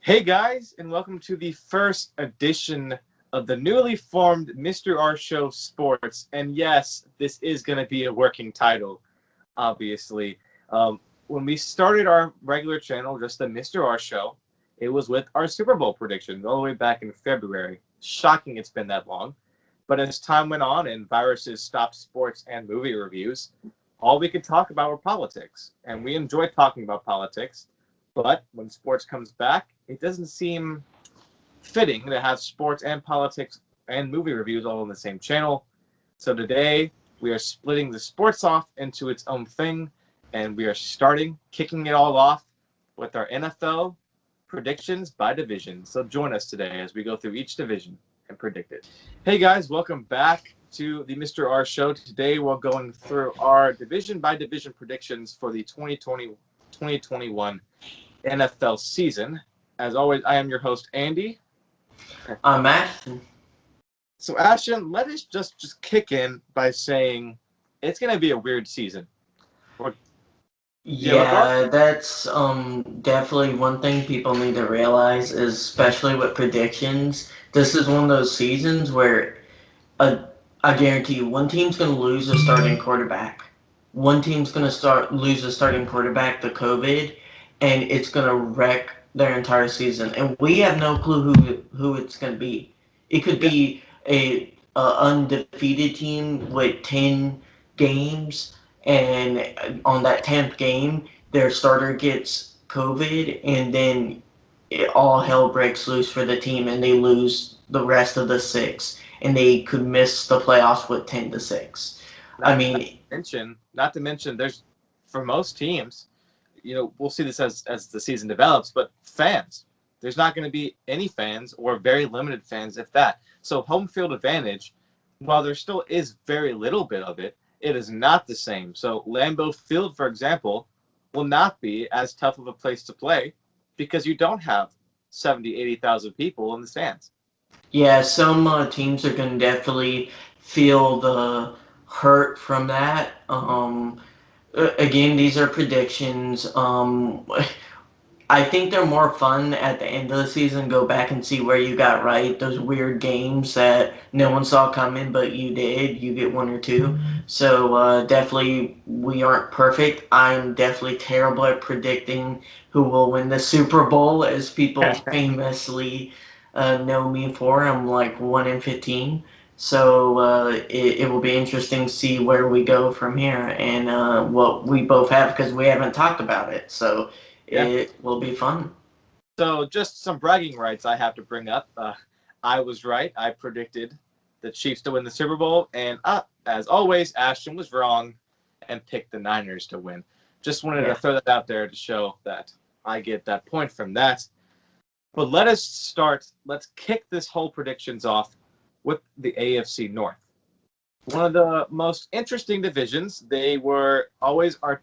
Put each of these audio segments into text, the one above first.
Hey guys, and welcome to the first edition of the newly formed Mr. R Show Sports. And yes, this is going to be a working title, obviously. When we started our regular channel, just the Mr. R Show, it was with our Super Bowl predictions all the way back in February. Shocking it's been that long. But as time went on and viruses stopped sports and movie reviews, all we could talk about were politics. And we enjoy talking about politics. But when sports comes back, it doesn't seem fitting to have sports and politics and movie reviews all on the same channel. So today, we are splitting the sports off into its own thing, and we are kicking it all off with our NFL predictions by division. So join us today as we go through each division and predict it. Hey guys, welcome back to the Mr. R Show. Today, we're going through our division by division predictions for the 2020-2021 NFL season. As always, I am your host, Andy. I'm Ashton. So, Ashton, let us just kick in by saying it's going to be a weird season. Yeah, that's definitely one thing people need to realize, is especially with predictions. This is one of those seasons where I guarantee you one team's going to lose a starting quarterback. One team's going to lose a starting quarterback to COVID, and it's going to wreck their entire season. And we have no clue who it's going to be. It could be a undefeated team with 10 games, and on that 10th game, their starter gets COVID, and then all hell breaks loose for the team, and they lose the rest of the 6, and they could miss the playoffs with 10-6. Not to mention, there's, for most teams, we'll see this as the season develops, but fans. There's not going to be any fans or very limited fans, if that. So home field advantage, while there still is very little bit of it, it is not the same. So Lambeau Field, for example, will not be as tough of a place to play because you don't have 70, 80,000 people in the stands. Yeah, some teams are going to definitely feel the hurt from that. Again, these are predictions. I think they're more fun at the end of the season. Go back and see where you got right. Those weird games that no one saw coming, but you did. You get 1 or 2. So definitely, we aren't perfect. I'm definitely terrible at predicting who will win the Super Bowl, as people famously know me for. I'm like 1 in 15. So it will be interesting to see where we go from here and what we both have, because we haven't talked about it. So it will be fun. So just some bragging rights I have to bring up. I was right. I predicted the Chiefs to win the Super Bowl. And as always, Ashton was wrong and picked the Niners to win. Just wanted to throw that out there to show that I get that point from that. But let's kick this whole predictions off with the AFC North. One of the most interesting divisions. They are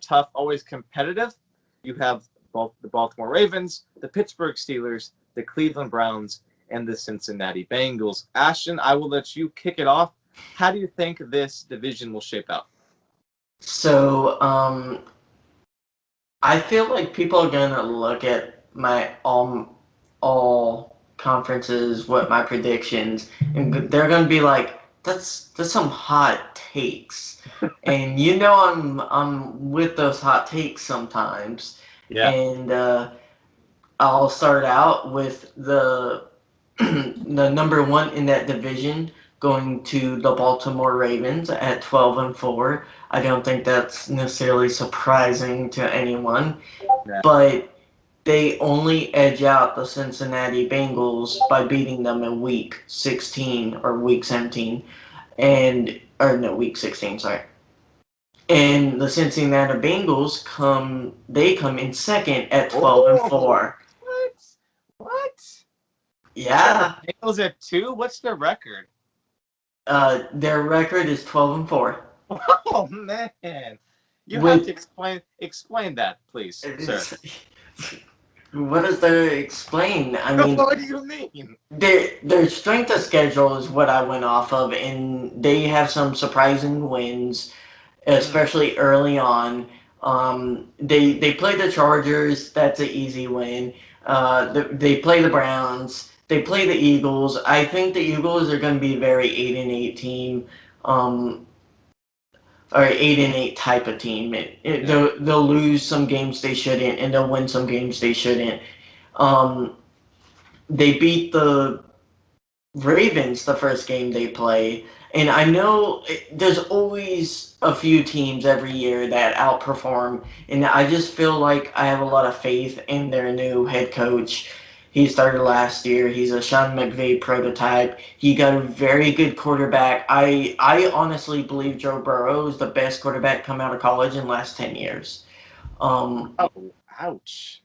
tough, always competitive. You have both the Baltimore Ravens, the Pittsburgh Steelers, the Cleveland Browns, and the Cincinnati Bengals. Ashton, I will let you kick it off. How do you think this division will shape out? So I feel like people are going to look at my all conferences, what my predictions, and they're going to be like, that's some hot takes. And I'm with those hot takes sometimes. Yeah. And I'll start out with the the number 1 in that division going to the Baltimore Ravens at 12-4. I don't think that's necessarily surprising to anyone, but they only edge out the Cincinnati Bengals by beating them in week 16 or week 17, week 16, sorry. And the Cincinnati Bengals come in second at 12-4. What? Yeah. The Bengals at 2? What's their record? Their record is 12-4. Oh man. You have to explain that, please, sir. What does there explain? I mean, what do you mean? Their strength of schedule is what I went off of, and they have some surprising wins, especially early on. They play the Chargers. That's an easy win. They play the Browns. They play the Eagles. I think the Eagles are going to be a very 8-8 team, or 8-8 type of team. They'll lose some games they shouldn't, and they'll win some games they shouldn't. Um, they beat the Ravens the first game they play. And I know there's always a few teams every year that outperform, and I just feel like I have a lot of faith in their new head coach. He started last year. He's a Sean McVay prototype. He got a very good quarterback. I honestly believe Joe Burrow is the best quarterback come out of college in the last 10 years. Um, Oh, ouch.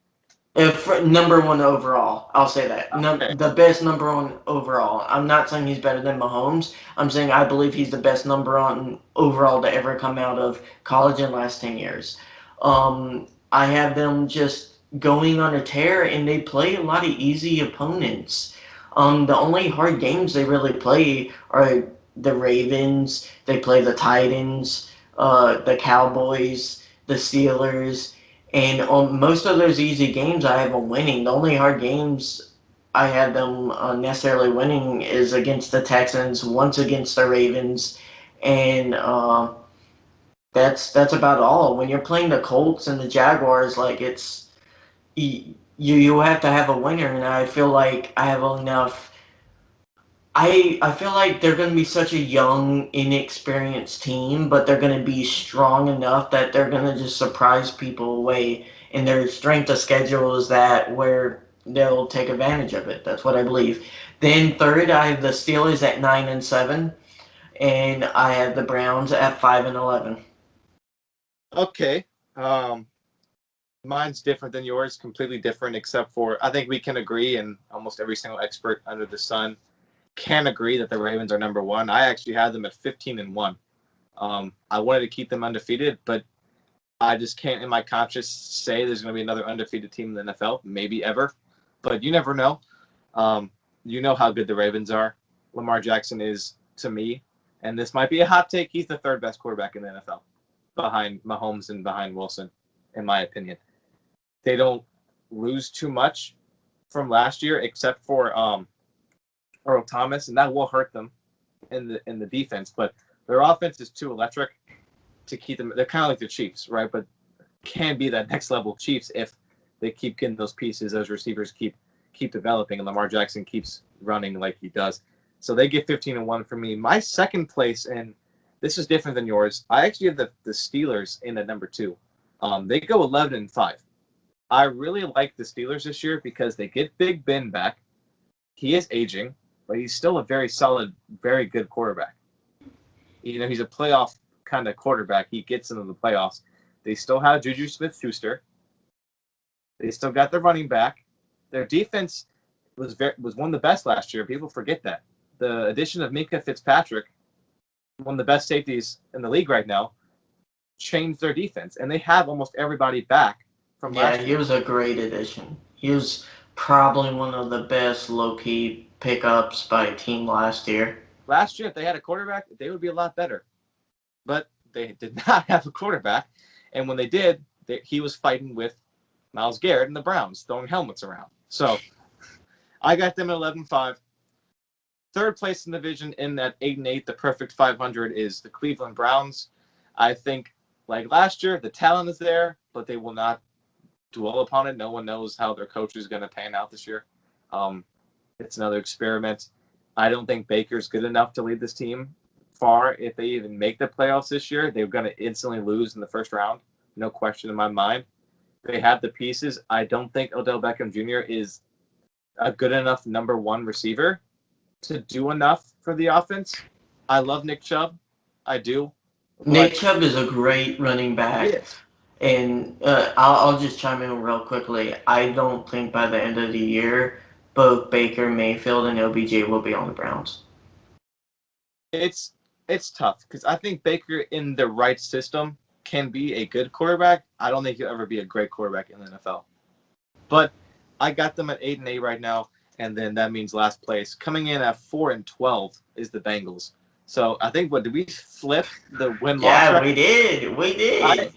if number one overall, I'll say that. Okay. The best number one overall. I'm not saying he's better than Mahomes. I'm saying I believe he's the best number one overall to ever come out of college in the last 10 years. I have them just going on a tear, and they play a lot of easy opponents. The only hard games they really play are the Ravens. They play the Titans, the Cowboys, the Steelers. And on most of those easy games, I have them winning. The only hard games I had them necessarily winning is against the Texans, once against the Ravens, and that's about all. When you're playing the Colts and the Jaguars, like you have to have a winner, and I feel like I have enough. I feel like they're going to be such a young, inexperienced team, but they're going to be strong enough that they're going to just surprise people away. And their strength of schedule is that where they'll take advantage of it. That's what I believe. Then third, I have the Steelers at 9-7, and I have the Browns at 5-11. Okay. Mine's different than yours, completely different, except for I think we can agree, and almost every single expert under the sun can agree that the Ravens are number one. I actually had them at 15-1. I wanted to keep them undefeated, but I just can't, in my conscience, say there's going to be another undefeated team in the NFL, maybe ever, but you never know. You know how good the Ravens are. Lamar Jackson is, to me, and this might be a hot take, he's the third best quarterback in the NFL, behind Mahomes and behind Wilson, in my opinion. They don't lose too much from last year, except for Earl Thomas, and that will hurt them in the defense. But their offense is too electric to keep them. They're kind of like the Chiefs, right? But can be that next level Chiefs if they keep getting those pieces, those receivers keep developing, and Lamar Jackson keeps running like he does. So they get 15-1 for me. My second place, and this is different than yours. I actually have the Steelers in at number 2. They go 11-5. I really like the Steelers this year because they get Big Ben back. He is aging, but he's still a very solid, very good quarterback. You know, he's a playoff kind of quarterback. He gets into the playoffs. They still have Juju Smith-Schuster. They still got their running back. Their defense was one of the best last year. People forget that. The addition of Minkah Fitzpatrick, one of the best safeties in the league right now, changed their defense, and they have almost everybody back from last year. Yeah, he was a great addition. He was probably one of the best low-key pickups by a team last year. Last year, if they had a quarterback, they would be a lot better. But they did not have a quarterback, and when they did, he was fighting with Myles Garrett and the Browns, throwing helmets around. So I got them at 11-5. Third place in the division in that 8-8, the perfect 500, is the Cleveland Browns. I think, like last year, the talent is there, but they will not dwell upon it. No one knows how their coach is going to pan out this year. It's another experiment. I don't think Baker's good enough to lead this team far. If they even make the playoffs this year, they're going to instantly lose in the first round. No question in my mind. They have the pieces. I don't think Odell Beckham Jr. is a good enough number one receiver to do enough for the offense. I love Nick Chubb. I do. Nick Chubb is a great running back. Yes. And I'll just chime in real quickly. I don't think by the end of the year, both Baker Mayfield and OBJ will be on the Browns. It's tough because I think Baker in the right system can be a good quarterback. I don't think he'll ever be a great quarterback in the NFL. But I got them at 8-8 right now, and then that means last place. Coming in at 4-12 is the Bengals. So I think did we flip the win-loss? Yeah, we did. We did.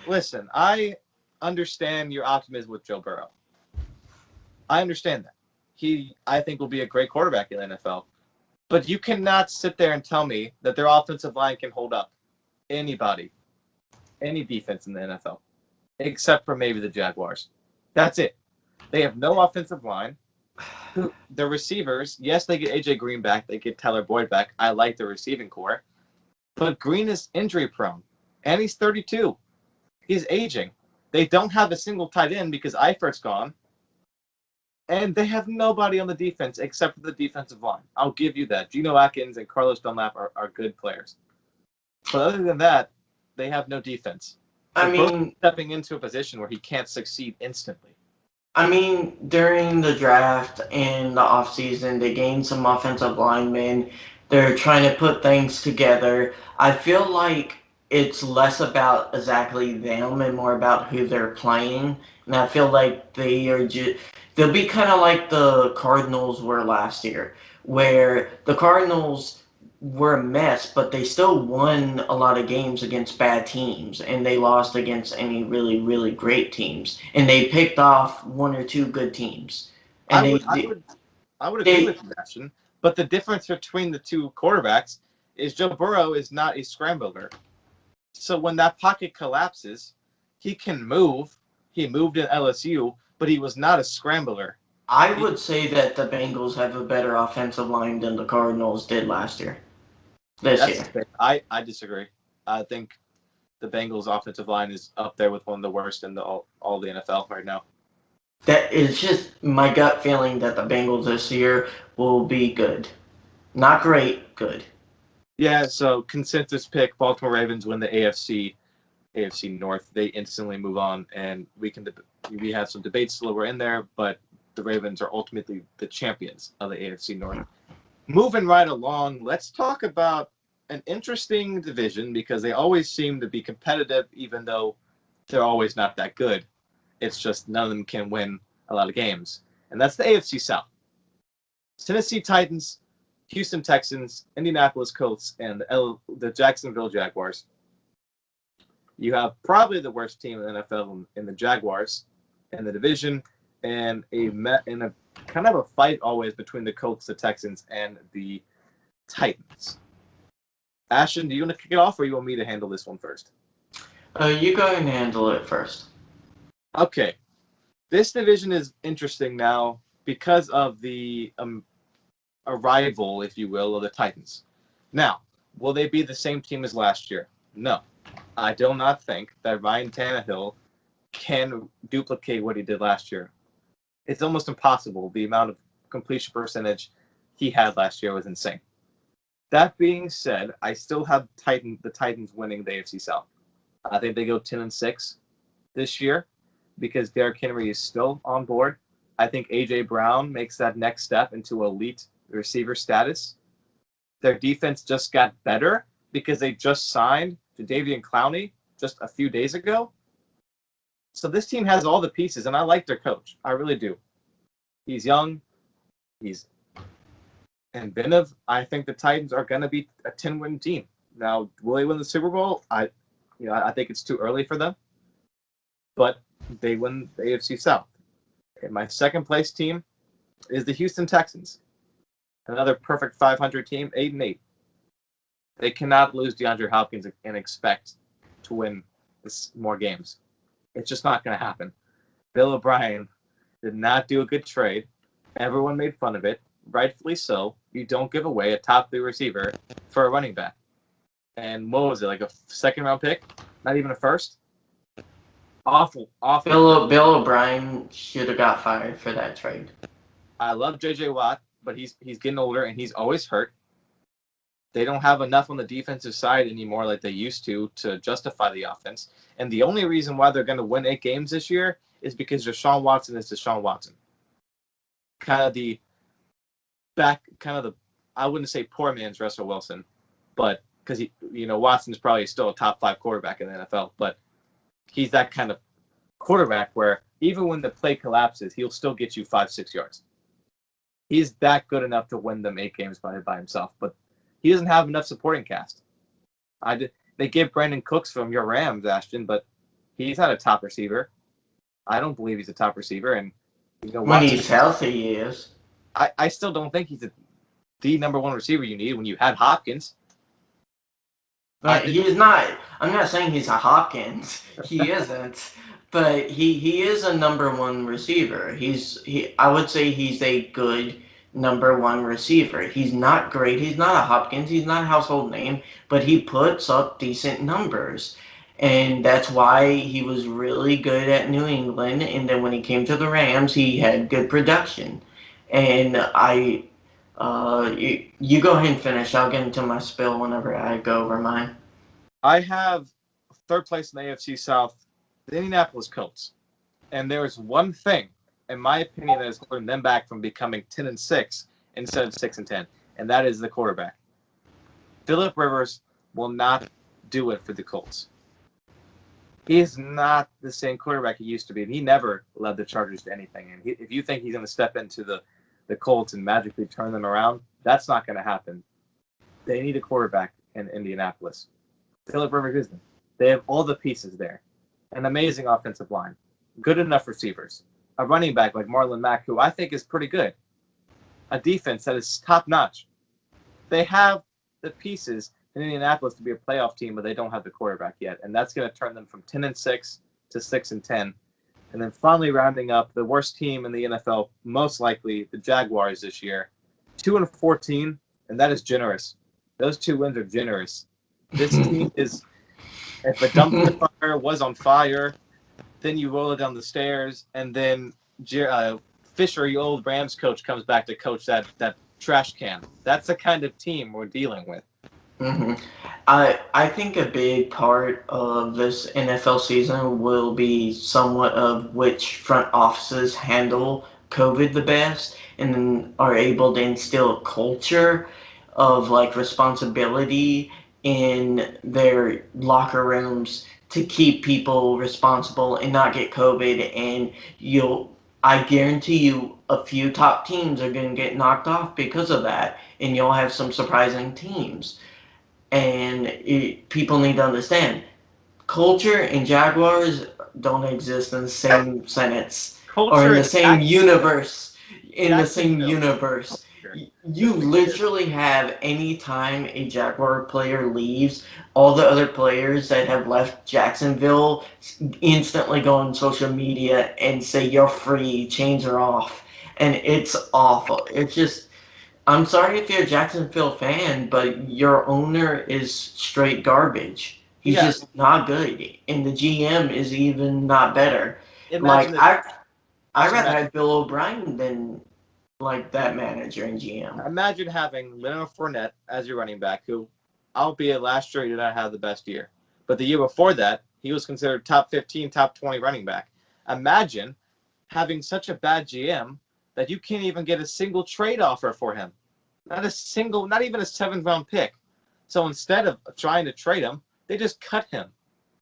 Listen, I understand your optimism with Joe Burrow. I understand that. I think, will be a great quarterback in the NFL. But you cannot sit there and tell me that their offensive line can hold up anybody, any defense in the NFL, except for maybe the Jaguars. That's it. They have no offensive line. The receivers, yes, they get AJ Green back. They get Tyler Boyd back. I like the receiving core. But Green is injury prone, and he's 32. He's aging. They don't have a single tight end because Eifert's gone. And they have nobody on the defense except for the defensive line. I'll give you that. Geno Atkins and Carlos Dunlap are good players. But other than that, they have no defense. So I mean, stepping into a position where he can't succeed instantly. I mean, during the draft and the offseason, they gained some offensive linemen. They're trying to put things together. I feel like it's less about exactly them and more about who they're playing. And I feel like they'll be kind of like the Cardinals were last year, where the Cardinals were a mess, but they still won a lot of games against bad teams, and they lost against any really, really great teams, and they picked off one or two good teams. And I would agree with you, Ashton. But the difference between the two quarterbacks is Joe Burrow is not a scrambler. So when that pocket collapses, he can move. He moved in LSU, but he was not a scrambler. I would say that the Bengals have a better offensive line than the Cardinals did last year. This year. I disagree. I think the Bengals' offensive line is up there with one of the worst in all the NFL right now. That is just my gut feeling that the Bengals this year will be good. Not great, good. Yeah, so consensus pick, Baltimore Ravens win the AFC North. They instantly move on, and we have some debates still we're in there, but the Ravens are ultimately the champions of the AFC North. Moving right along, let's talk about an interesting division because they always seem to be competitive, even though they're always not that good. It's just none of them can win a lot of games. And that's the AFC South. Tennessee Titans, Houston Texans, Indianapolis Colts, and the Jacksonville Jaguars. You have probably the worst team in the NFL in the Jaguars in the division, and a kind of a fight always between the Colts, the Texans, and the Titans. Ashton, do you want to kick it off, or you want me to handle this one first? You go and handle it first. Okay. This division is interesting now because of the arrival, if you will, of the Titans. Now, will they be the same team as last year? No. I do not think that Ryan Tannehill can duplicate what he did last year. It's almost impossible. The amount of completion percentage he had last year was insane. That being said, I still have the Titans winning the AFC South. I think they go 10-6 this year because Derrick Henry is still on board. I think A.J. Brown makes that next step into elite receiver status. Their defense just got better because they just signed Jadeveon Clowney just a few days ago. So this team has all the pieces, and I like their coach. I really do. He's young. He's inventive. I think the Titans are going to be a 10-win team. Now, will they win the Super Bowl? I think it's too early for them. But they win the AFC South. Okay, my second place team is the Houston Texans. Another perfect 500 team, 8-8. They cannot lose DeAndre Hopkins and expect to win more games. It's just not going to happen. Bill O'Brien did not do a good trade. Everyone made fun of it. Rightfully so. You don't give away a top 3 receiver for a running back. And what was it, like a second-round pick? Not even a first? Awful. Bill O'Brien should have got fired for that trade. I love J.J. Watt, but he's getting older, and he's always hurt. They don't have enough on the defensive side anymore like they used to justify the offense. And the only reason why they're going to win 8 games this year is because Deshaun Watson is Deshaun Watson. I wouldn't say poor man's Russell Wilson, but because Watson's probably still a top 5 quarterback in the NFL, but he's that kind of quarterback where even when the play collapses, he'll still get you 5-6 yards. He's that good enough to win them 8 games by himself, but he doesn't have enough supporting cast. They give Brandon Cooks from your Rams, Ashton, but he's not a top receiver. I don't believe he's a top receiver, and When Watson, he's healthy, he is. I still don't think he's the number one receiver you need when you had Hopkins. But he's not. I'm not saying he's a Hopkins. He isn't. But he is a number one receiver. I would say he's a good number one receiver. He's not great. He's not a Hopkins. He's not a household name. But he puts up decent numbers. And that's why he was really good at New England. And then when he came to the Rams, he had good production. And you go ahead and finish. I'll get into my spill whenever I go over mine. I have third place in the AFC South, the Indianapolis Colts. And there is one thing, in my opinion, that is holding them back from becoming 10-6 instead of 6-10, and that is the quarterback. Phillip Rivers will not do it for the Colts. He is not the same quarterback he used to be, and he never led the Chargers to anything. And if you think he's going to step into the Colts and magically turn them around, that's not going to happen. They need a quarterback in Indianapolis. Phillip Rivers isn't. They have all the pieces there. An amazing offensive line. Good enough receivers. A running back like Marlon Mack, who I think is pretty good. A defense that is top-notch. They have the pieces in Indianapolis to be a playoff team, but they don't have the quarterback yet. And that's going to turn them from 10-6 to 6-10. And then finally rounding up the worst team in the NFL, most likely the Jaguars this year. 2-14, and that is generous. Those 2 wins are generous. This team is, if a dumpster fire was on fire, then you roll it down the stairs, and then Fisher, your old Rams coach, comes back to coach that trash can. That's the kind of team we're dealing with. Mm-hmm. I think a big part of this NFL season will be somewhat of which front offices handle COVID the best and are able to instill a culture of like responsibility in their locker rooms to keep people responsible and not get COVID. And I guarantee you a few top teams are going to get knocked off because of that, and you'll have some surprising teams. And people need to understand, culture and Jaguars don't exist in the same sentence or in the same universe. In the same universe. You literally have any time a Jaguar player leaves, all the other players that have left Jacksonville instantly go on social media and say you're free, chains are off. And it's awful. It's just, I'm sorry if you're a Jacksonville fan, but your owner is straight garbage. He's just not good. And the GM is even not better. I'd rather have Bill O'Brien than like that manager and GM. Imagine having Leonard Fournette as your running back, who, albeit last year, he did not have the best year. But the year before that, he was considered top 15, top 20 running back. Imagine having such a bad GM that you can't even get a single trade offer for him. Not even a 7th-round pick. So instead of trying to trade him, they just cut him.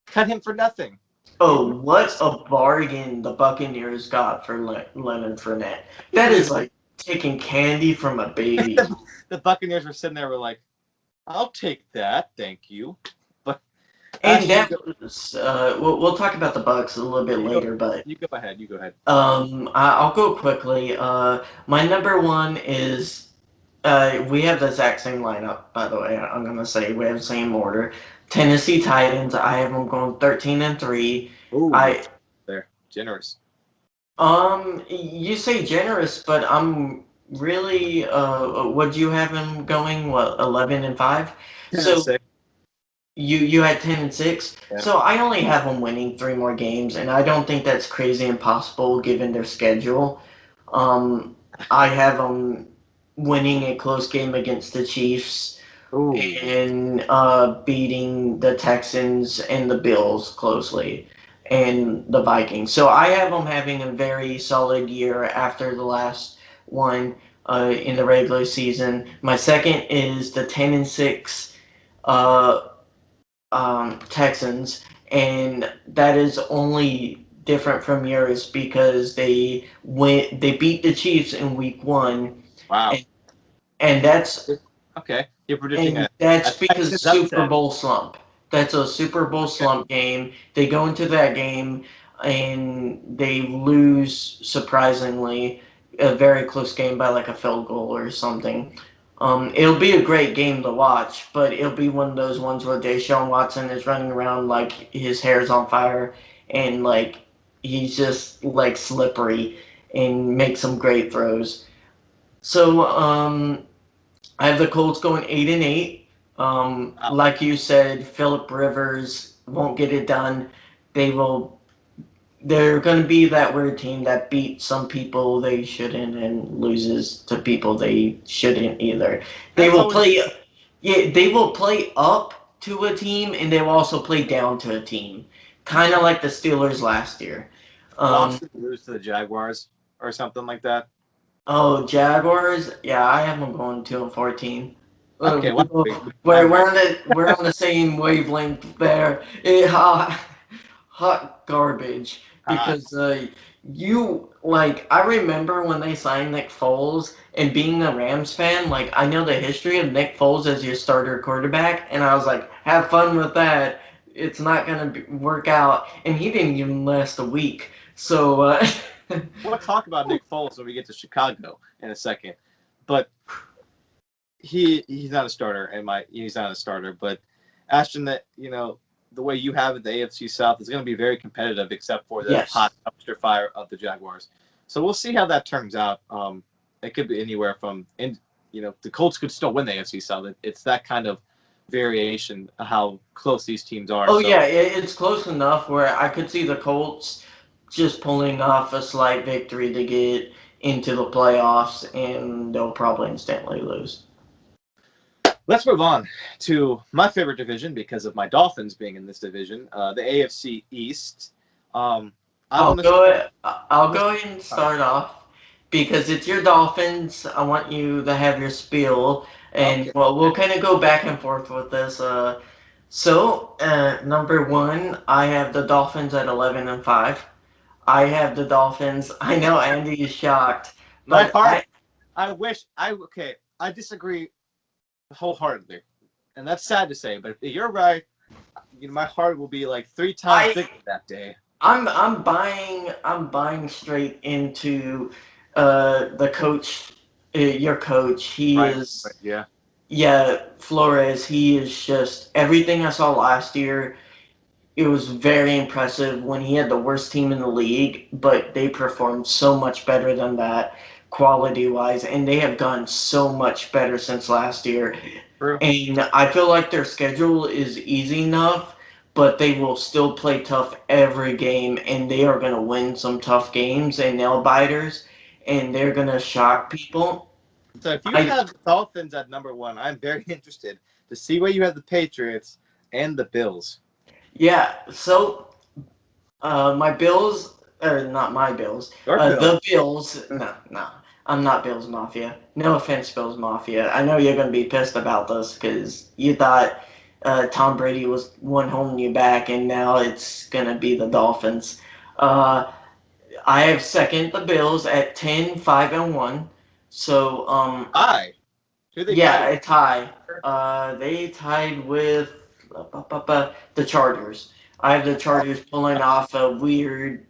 Cut him for nothing. Oh, what a bargain the Buccaneers got for Leonard Fournette. That is like taking candy from a baby. The Buccaneers were sitting there, were like, I'll take that, thank you. But and that was, we'll talk about the Bucs a little bit later, but you go ahead. I'll go quickly. My number one is we have the exact same lineup, by the way. I'm gonna say we have the same order. Tennessee Titans. I have them going 13-3. Ooh, they're generous. You say generous, but I'm really. What do you have him going? What 11-5? So you had 10-6. Yeah. So I only have them winning 3 more games, and I don't think that's crazy impossible given their schedule. I have them winning a close game against the Chiefs. Ooh. And beating the Texans and the Bills closely and the Vikings. So I have them having a very solid year after the last one in the regular season. My second is the 10-6 Texans, and that is only different from yours because they beat the Chiefs in week 1. Wow. And that's okay. You're predicting that's because Super Bowl slump. That's a Super Bowl slump game. They go into that game and they lose surprisingly a very close game by like a field goal or something. It'll be a great game to watch, but it'll be one of those ones where Deshaun Watson is running around like his hair's on fire and like he's just like slippery and makes some great throws. So I have the Colts going 8-8. Wow. Like you said, Philip Rivers won't get it done. They will. They're going to be that weird team that beats some people they shouldn't and loses to people they shouldn't either. They That's will always play. Yeah, they will play up to a team and they will also play down to a team, kind of like the Steelers last year. watch Um, them lose to the Jaguars or something like that. Oh, Jaguars. Yeah, I have them going 2-14. Okay, well, We're I'm right. we're on the same wavelength there. Hot garbage Uh, because you like I remember when they signed Nick Foles and being a Rams fan, like I know the history of Nick Foles as your starter quarterback, and I was like, have fun with that. It's not gonna work out, and he didn't even last a week. So. we'll talk about Nick Foles when we get to Chicago in a second, but he's not a starter, and he's not a starter. But Ashton, that the way you have it, the AFC South is going to be very competitive, except for the Yes. hot dumpster fire of the Jaguars. So we'll see how that turns out. It could be anywhere from, the Colts could still win the AFC South. It's that kind of variation of how close these teams are. Oh So yeah, it's close enough where I could see the Colts just pulling off a slight victory to get into the playoffs, and they'll probably instantly lose. let's move on to my favorite division because of my Dolphins being in this division, the AFC East. I I'll want to go. start. I'll go ahead and start off because it's your Dolphins. I want you to have your spiel, and Okay. well, we'll kind of go back and forth with this. Number one, I have the Dolphins at 11-5. I have the Dolphins. I know Andy is shocked, My but heart. I disagree wholeheartedly, and that's sad to say. But if you're right, my heart will be like 3 times I bigger that day. I'm buying straight into the coach, your coach. He Right. is, Yeah. yeah, Flores. He is just everything I saw last year. It was very impressive when he had the worst team in the league, but they performed so much better than that quality wise, and they have gotten so much better since last year. True. And I feel like their schedule is easy enough, but they will still play tough every game, and they are going to win some tough games and nail biters, and they're going to shock people. So if you I have the Dolphins at number one, I'm very interested to see where you have the Patriots and the Bills. Yeah, so my Bills, or not my Bills, Or Bills. the Bills. No, no, I'm not Bills Mafia. No offense, Bills Mafia. I know you're gonna be pissed about this because you thought Tom Brady was one holding you back, and now it's gonna be the Dolphins. Uh, I have second the Bills at 10-5-1. So Who they tied yeah, with? a tie. They tied with the Chargers. I have the Chargers pulling off a weird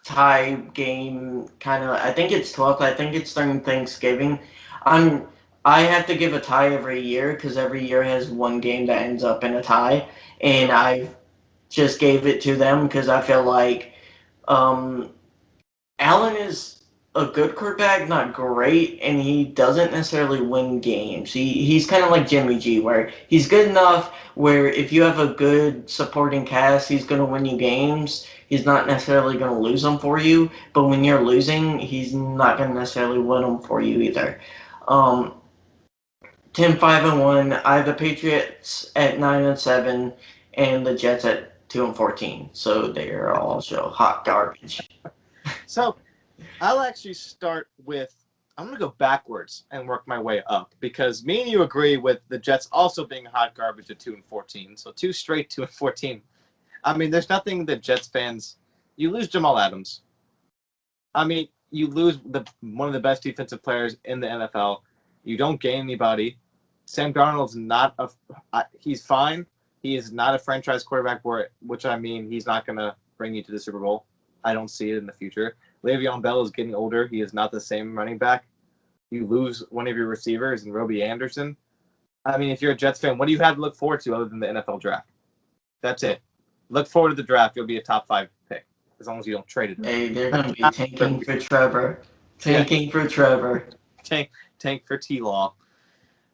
tie game, kind of. I think it's 12th. I think it's during Thanksgiving. I'm. I have to give a tie every year because every year has one game that ends up in a tie, and I just gave it to them because I feel like um, Allen is a good quarterback, not great, and he doesn't necessarily win games. He's kind of like Jimmy G, where he's good enough where if you have a good supporting cast, he's going to win you games. He's not necessarily going to lose them for you, but when you're losing, he's not going to necessarily win them for you either. Um, 10-5-1. I have the Patriots at 9-7, and the Jets at 2-14. So they are also hot garbage. So I'll actually start with. I'm going to go backwards and work my way up because me and you agree with the Jets also being hot garbage at 2-14. So two straight 2-14. I mean, there's nothing that Jets fans. You lose Jamal Adams. I mean, you lose one of the best defensive players in the NFL. You don't gain anybody. Sam Darnold's not he's fine. He is not a franchise quarterback, which I mean, he's not going to bring you to the Super Bowl. I don't see it in the future. Le'Veon Bell is getting older. He is not the same running back. You lose one of your receivers in Robbie Anderson. I mean, if you're a Jets fan, what do you have to look forward to other than the NFL draft? That's it. Look forward to the draft. You'll be a top 5 pick as long as you don't trade it. Hey, they're going to be tanking for Trevor. Tanking for Trevor. Tank for T-Law.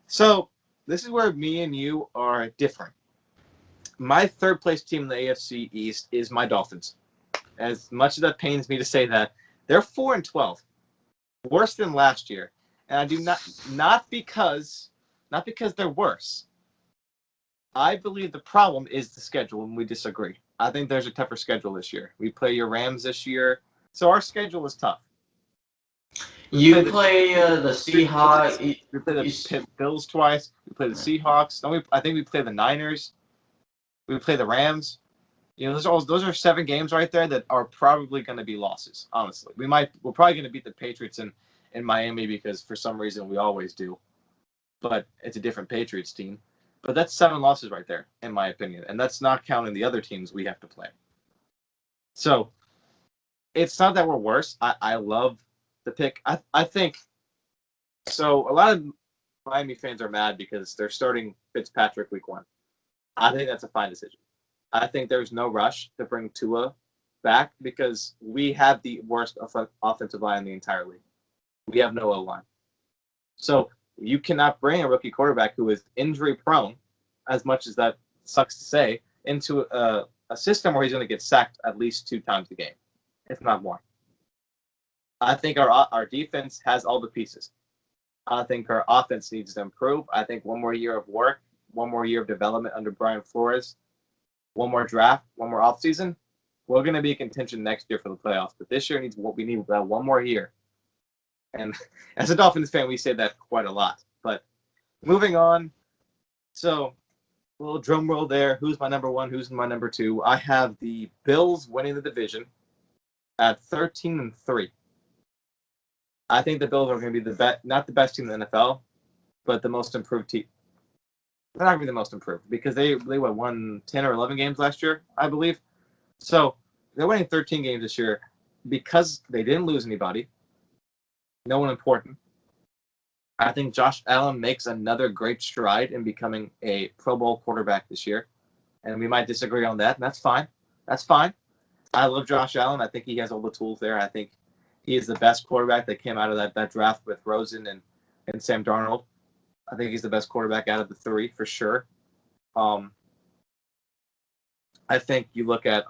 So this is where me and you are different. My third place team in the AFC East is my Dolphins. As much as that pains me to say that, they're 4-12, worse than last year, and I do not because they're worse. I believe the problem is the schedule, and we disagree. I think there's a tougher schedule this year. We play your Rams this year, so our schedule is tough. You play the Seahawks. We play the Bills twice. We play the Seahawks. I think we play the Niners. We play the Rams. You know, those are 7 games right there that are probably going to be losses. Honestly, we're probably going to beat the Patriots in Miami because for some reason we always do, but it's a different Patriots team. But that's 7 losses right there, in my opinion, and that's not counting the other teams we have to play. So it's not that we're worse. I love the pick. I think so. A lot of Miami fans are mad because they're starting Fitzpatrick week 1. I think that's a fine decision. I think there's no rush to bring Tua back because we have the worst offensive line in the entire league. We have no O-line. So you cannot bring a rookie quarterback who is injury prone, as much as that sucks to say, into a system where he's going to get sacked at least 2 times a game, if not more. I think our defense has all the pieces. I think our offense needs to improve. I think one more year of work, one more year of development under Brian Flores, one more draft, one more offseason, we're going to be in contention next year for the playoffs. But this year we need one more year. And as a Dolphins fan, we say that quite a lot. But moving on, so a little drum roll there. Who's my number 1? Who's my number 2? I have the Bills winning the division at 13-3. I think the Bills are going to be not the best team in the NFL, but the most improved team. They're not going to be the most improved because they won 10 or 11 games last year, I believe. So they're winning 13 games this year because they didn't lose anybody. No one important. I think Josh Allen makes another great stride in becoming a Pro Bowl quarterback this year. And we might disagree on that, and that's fine. That's fine. I love Josh Allen. I think he has all the tools there. I think he is the best quarterback that came out of that draft with Rosen and Sam Darnold. I think he's the best quarterback out of the 3 for sure. I think you look at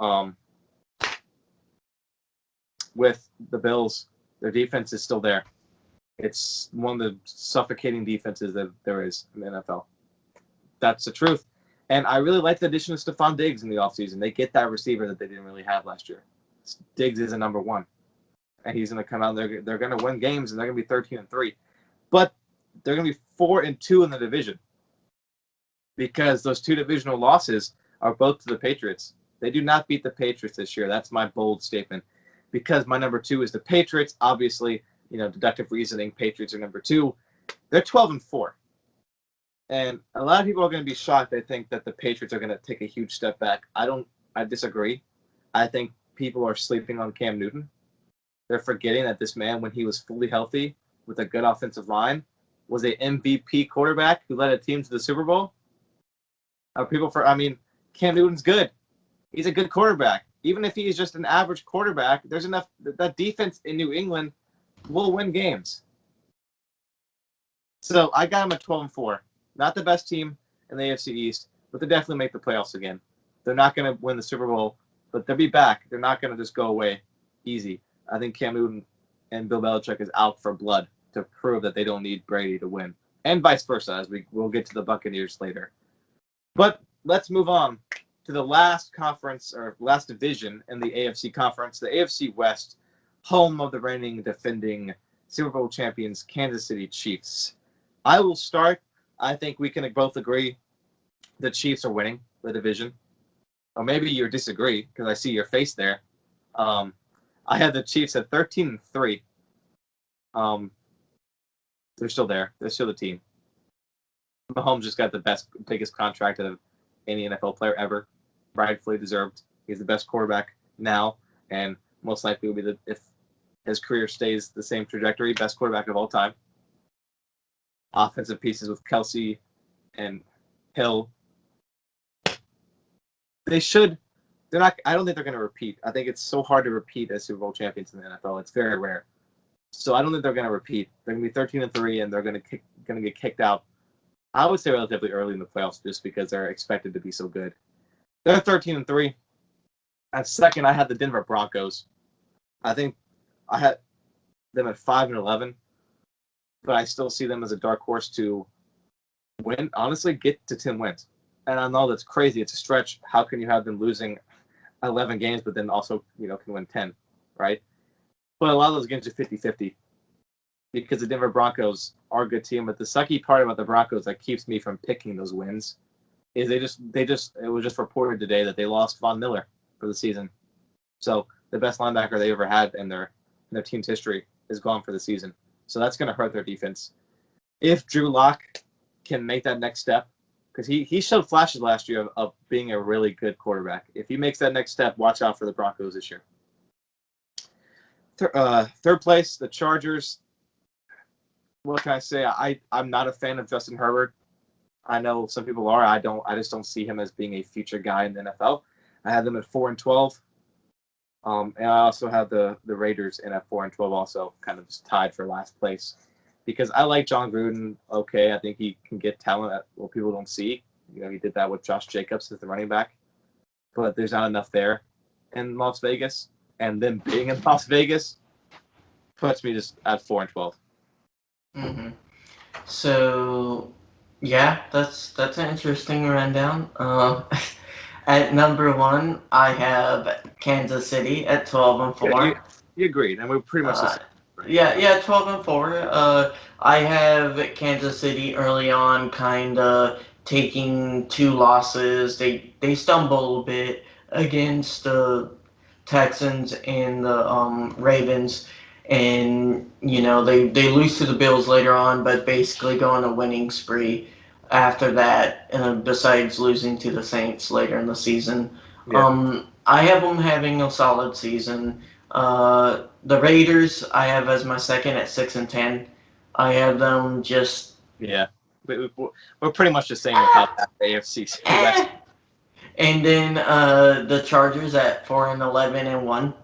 with the Bills, their defense is still there. It's one of the suffocating defenses that there is in the NFL. That's the truth. And I really like the addition of Stephon Diggs in the offseason. They get that receiver that they didn't really have last year. Diggs is a number 1. And he's going to come out and they're going to win games, and they're going to be 13-3. But they're going to be 4-2 in the division because those 2 divisional losses are both to the Patriots. They do not beat the Patriots this year. That's my bold statement. Because my number 2 is the Patriots. Obviously, deductive reasoning, Patriots are number 2. They're 12-4. And a lot of people are going to be shocked. They think that the Patriots are going to take a huge step back. I disagree. I think people are sleeping on Cam Newton. They're forgetting that this man, when he was fully healthy with a good offensive line, was a MVP quarterback who led a team to the Super Bowl. Cam Newton's good. He's a good quarterback. Even if he's just an average quarterback, there's enough. That defense in New England will win games. So I got him at 12-4. Not the best team in the AFC East, but they definitely make the playoffs again. They're not going to win the Super Bowl, but they'll be back. They're not going to just go away easy. I think Cam Newton and Bill Belichick is out for blood to prove that they don't need Brady to win, and vice versa, as we'll get to the Buccaneers later. But let's move on to the last conference or last division in the AFC conference, the AFC West, home of the reigning defending Super Bowl champions, Kansas City Chiefs. I will start. I think we can both agree the Chiefs are winning the division. Or maybe you disagree because I see your face there. I had the Chiefs at 13-3. They're still there. They're still the team. Mahomes just got the biggest contract of any NFL player ever. Rightfully deserved. He's the best quarterback now, and most likely will be if his career stays the same trajectory, best quarterback of all time. Offensive pieces with Kelsey and Hill. They're not. I don't think they're going to repeat. I think it's so hard to repeat as Super Bowl champions in the NFL. It's very rare. So I don't think they're going to repeat. They're going to be 13-3, and they're going to get kicked out. I would say relatively early in the playoffs, just because they're expected to be so good. They're 13-3. At second, I had the Denver Broncos. I think I had them at 5-11, but I still see them as a dark horse to win. Honestly, get to 10 wins. And I know that's crazy. It's a stretch. How can you have them losing 11 games, but then also, can win 10, right? But a lot of those games are 50-50 because the Denver Broncos are a good team. But the sucky part about the Broncos that keeps me from picking those wins is it was just reported today that they lost Von Miller for the season. So the best linebacker they ever had in their team's history is gone for the season. So that's going to hurt their defense. If Drew Lock can make that next step, because he showed flashes last year of being a really good quarterback. If he makes that next step, watch out for the Broncos this year. Third place, the Chargers. What can I say? I'm not a fan of Justin Herbert. I know some people are. I just don't see him as being a future guy in the NFL. I have them at 4-12. And I also have the Raiders in at 4-12, also kind of just tied for last place. Because I like John Gruden. Okay, I think he can get talent at what people don't see. He did that with Josh Jacobs as the running back. But there's not enough there in Las Vegas. And them being in Las Vegas puts me just at 4-12. Mm-hmm. So, yeah, that's an interesting rundown. At number 1, I have Kansas City at 12-4. Yeah, you agreed, and we're pretty much the same. Right? Yeah, 12-4. I have Kansas City early on, kind of taking 2 losses. They stumble a bit against the Texans and the Ravens, and they lose to the Bills later on, but basically go on a winning spree after that. Besides losing to the Saints later in the season, I have them having a solid season. The Raiders I have as my second at 6-10. I have them just we're pretty much the same about that AFC West. And then the Chargers at 4-11-1.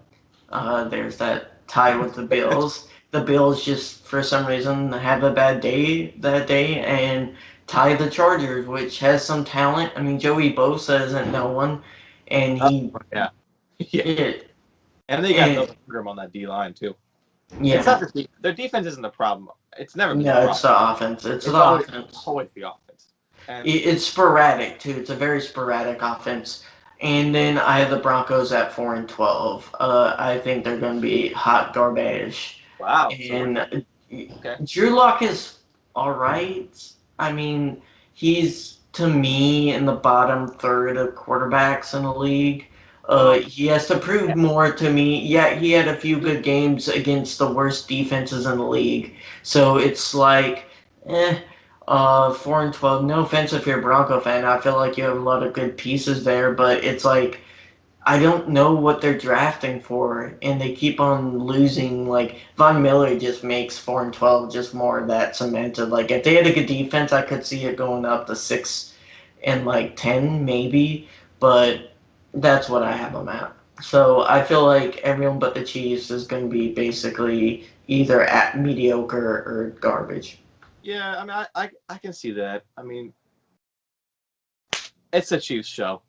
There's that tie with the Bills. The Bills just for some reason have a bad day that day and tie the Chargers, which has some talent. I mean, Joey Bosa isn't no one, and he and they got Melvin Ingram on that D line too. Yeah, it's not their defense isn't the problem. It's never been. No, it's the offense. It's the offense. Always the offense. And it's sporadic too. It's a very sporadic offense. And then I have the Broncos at 4-12. I think they're going to be hot garbage. Wow. And Drew Lock is all right. I mean, he's to me in the bottom third of quarterbacks in the league. He has to prove more to me. Yeah, he had a few good games against the worst defenses in the league. So it's like, 4-12. No offense if you're a Bronco fan. I feel like you have a lot of good pieces there, but it's like, I don't know what they're drafting for, and they keep on losing. Like, Von Miller just makes 4-12 just more of that cemented. Like, if they had a good defense, I could see it going up to 6-10 maybe, but that's what I have them at. So I feel like everyone but the Chiefs is going to be basically either at mediocre or garbage. Yeah, I mean, I can see that. I mean, it's a Chiefs show.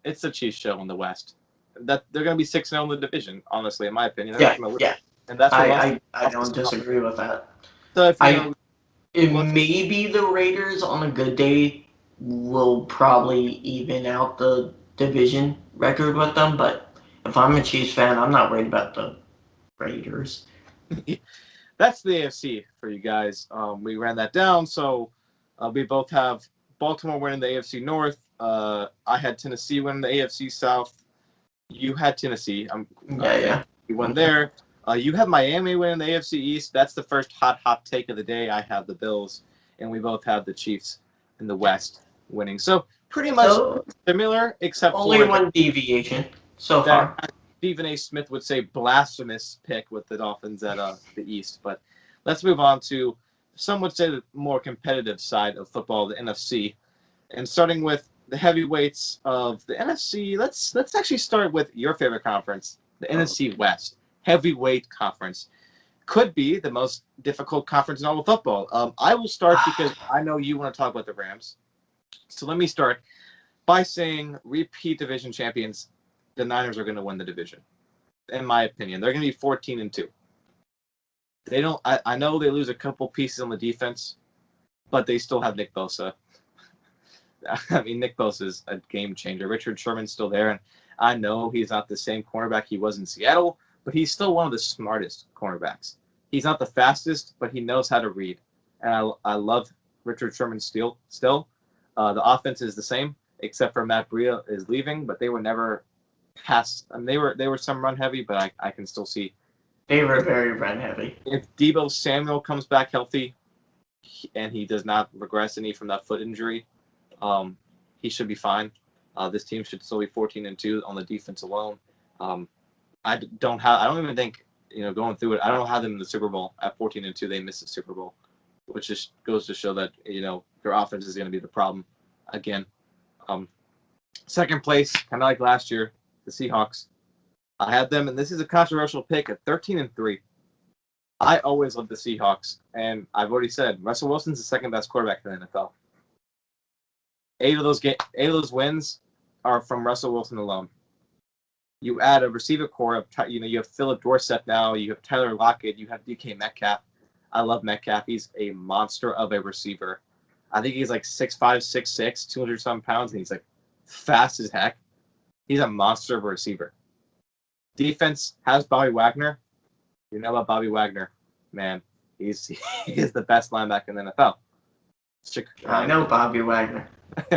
It's a Chiefs show in the West. That they're going to be 6-0 in the division. Honestly, in my opinion, And that's I don't disagree with that. So if maybe the Raiders on a good day will probably even out the division record with them, but if I'm a Chiefs fan, I'm not worried about the Raiders. That's the AFC for you guys. We ran that down, so we both have Baltimore winning the AFC North. I had Tennessee winning the AFC South. You had Tennessee. You won there. You have Miami winning the AFC East. That's the first hot take of the day. I have the Bills, and we both have the Chiefs in the West winning. So pretty much similar, except only one deviation so far. Stephen A. Smith would say blasphemous pick with the Dolphins at the East. But let's move on to some would say the more competitive side of football, the NFC. And starting with the heavyweights of the NFC, let's actually start with your favorite conference, the NFC West. Heavyweight conference. Could be the most difficult conference in all of football. I will start because I know you want to talk about the Rams. So let me start by saying repeat division champions, the Niners are going to win the division. In my opinion, they're going to be 14-2. They don't. I know they lose a couple pieces on the defense, but they still have Nick Bosa. I mean, Nick Bosa is a game changer. Richard Sherman's still there, and I know he's not the same cornerback he was in Seattle, but he's still one of the smartest cornerbacks. He's not the fastest, but he knows how to read. And I love Richard Sherman still. The offense is the same, except for Matt Breida is leaving, but they were never past. I mean, they were some run heavy, but I can still see. They were very run heavy. If Deebo Samuel comes back healthy and he does not regress any from that foot injury, he should be fine. This team should still be 14-2 on the defense alone. I don't even think, going through it, I don't have them in the Super Bowl at 14-2. They missed the Super Bowl, which just goes to show that, their offense is going to be the problem again. Second place, kind of like last year, the Seahawks. I had them, and this is a controversial pick at 13-3. I always love the Seahawks, and I've already said Russell Wilson's the second best quarterback in the NFL. 8 of those wins are from Russell Wilson alone. You add a receiver core of, you have Philip Dorsett now, you have Tyler Lockett, you have DK Metcalf. I love Metcalf. He's a monster of a receiver. I think he's like 6'5", 6'6", 200-some pounds, and he's like fast as heck. He's a monster of a receiver. Defense has Bobby Wagner. You know about Bobby Wagner, man. He is the best linebacker in the NFL. I know Bobby Wagner.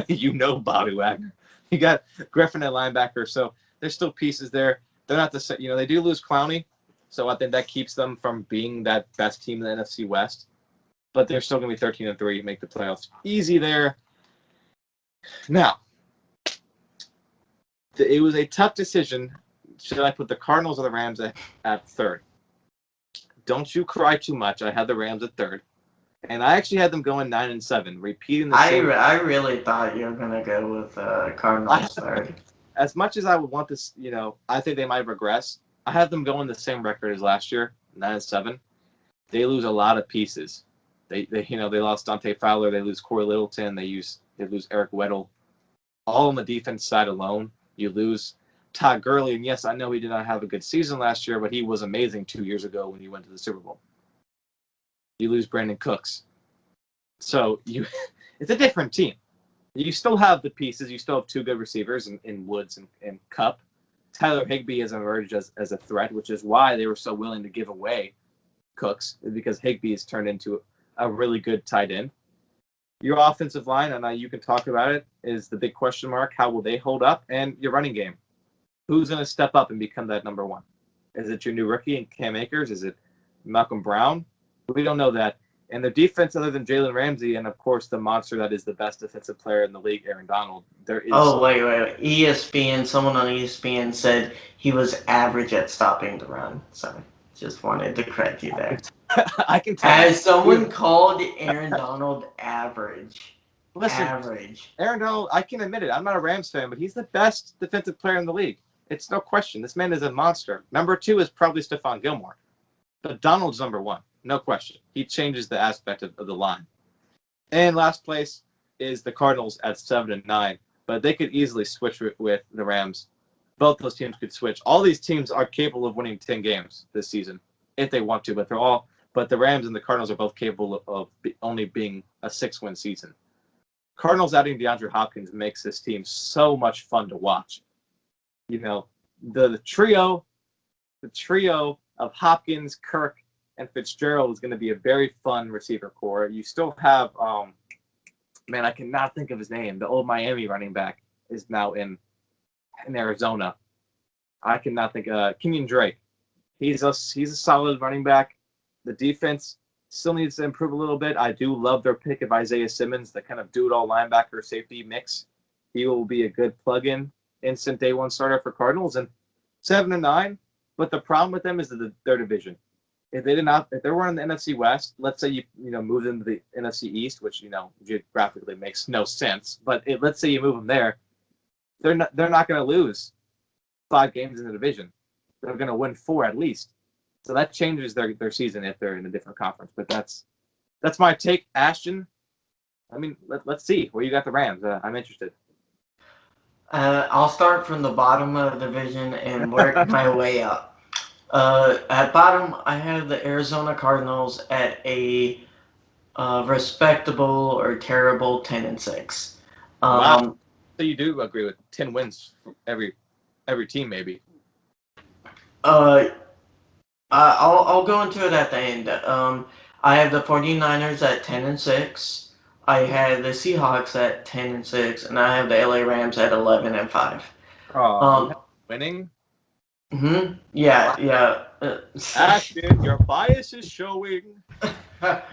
You know Bobby Wagner. You got Griffin at linebacker, so there's still pieces there. They're not the same. They do lose Clowney, so I think that keeps them from being that best team in the NFC West. But they're still going to be 13-3, make the playoffs easy there. Now, it was a tough decision. Should I put the Cardinals or the Rams at third? Don't you cry too much. I had the Rams at third. And I actually had them going 9-7, repeating the same. I really thought you were going to go with Cardinals third. As much as I would want this, I think they might regress. I have them going the same record as last year, 9-7. They lose a lot of pieces. They lost Dante Fowler. They lose Corey Littleton. They lose Eric Weddle. All on the defense side alone. You lose Todd Gurley, and yes, I know he did not have a good season last year, but he was amazing 2 years ago when he went to the Super Bowl. You lose Brandon Cooks. So it's a different team. You still have the pieces. You still have 2 good receivers in Woods and Kupp. Tyler Higbee has emerged as a threat, which is why they were so willing to give away Cooks, because Higbee has turned into a really good tight end. Your offensive line, and you can talk about it, is the big question mark. How will they hold up? And your running game. Who's going to step up and become that number one? Is it your new rookie in Cam Akers? Is it Malcolm Brown? We don't know that. And the defense, other than Jalen Ramsey, and of course the monster that is the best defensive player in the league, Aaron Donald, there is. Oh, wait. ESPN, someone on ESPN said he was average at stopping the run. So just wanted to correct you there. I can tell. As someone called Aaron Donald average. Listen, average. Aaron Donald, I can admit it. I'm not a Rams fan, but he's the best defensive player in the league. It's no question. This man is a monster. Number 2 is probably Stephon Gilmore. But Donald's number 1. No question. He changes the aspect of the line. And last place is the Cardinals at 7-9. But they could easily switch with the Rams. Both those teams could switch. All these teams are capable of winning 10 games this season if they want to. But the Rams and the Cardinals are both capable of only being a 6-win season. Cardinals adding DeAndre Hopkins makes this team so much fun to watch. The trio of Hopkins, Kirk, and Fitzgerald is going to be a very fun receiver core. You still have, I cannot think of his name. The old Miami running back is now in Arizona. I cannot think. Kenyon Drake. He's a solid running back. The defense still needs to improve a little bit. I do love their pick of Isaiah Simmons, the kind of do-it-all linebacker safety mix. He will be a good plug-in, instant day one starter for Cardinals. And 7-9. But the problem with them is their division. If they were in the NFC West, let's say you move them to the NFC East, which geographically makes no sense. But let's say you move them there, they're not going to lose 5 games in the division. They're going to win 4 at least. So that changes their season if they're in a different conference. But that's my take, Ashton. I mean, let's see where you got the Rams. I'm interested. I'll start from the bottom of the division and work my way up. At bottom, I have the Arizona Cardinals at a respectable or terrible 10-6. Wow. So you do agree with 10 wins for every team, maybe? I'll go into it at the end. I have the 49ers at 10-6. I have the Seahawks at 10-6, and I have the LA Rams at 11-5. Winning? Yeah. Ashton, your bias is showing. Let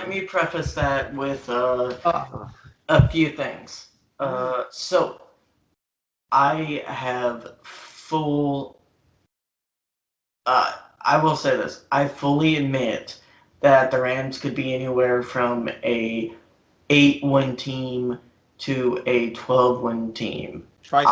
me preface that with a few things. So I have full. I will say this. I fully admit that the Rams could be anywhere from a 8-win team to a 12-win team. Try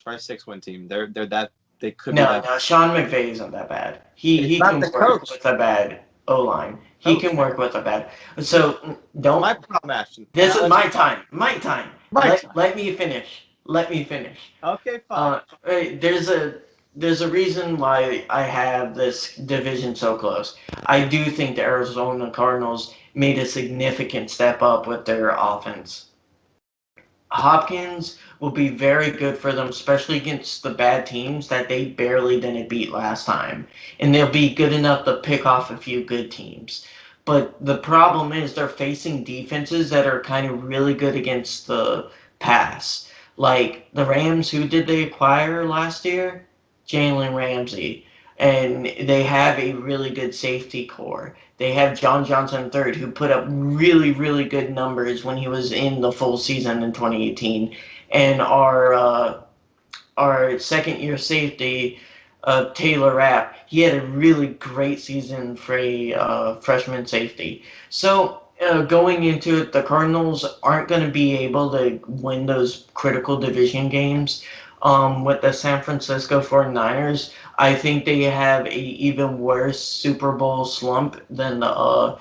6-win team. They're that they could be No, Sean McVay isn't that bad. He can work with a bad O-line. He can work with a bad. So don't. My problem, Ashton. This is my time. My time. Let me finish. Okay, fine. There's a reason why I have this division so close. I do think the Arizona Cardinals made a significant step up with their offense. Hopkins will be very good for them, especially against the bad teams that they barely didn't beat last time. And they'll be good enough to pick off a few good teams. But the problem is they're facing defenses that are kind of really good against the pass. Like the Rams, who did they acquire last year? Jalen Ramsey. And they have a really good safety core. They have John Johnson III, who put up really, really good numbers when he was in the full season in 2018. And our second-year safety, Taylor Rapp, he had a really great season for a freshman safety. So going into it, the Cardinals aren't going to be able to win those critical division games. With the San Francisco 49ers, I think they have a even worse Super Bowl slump than the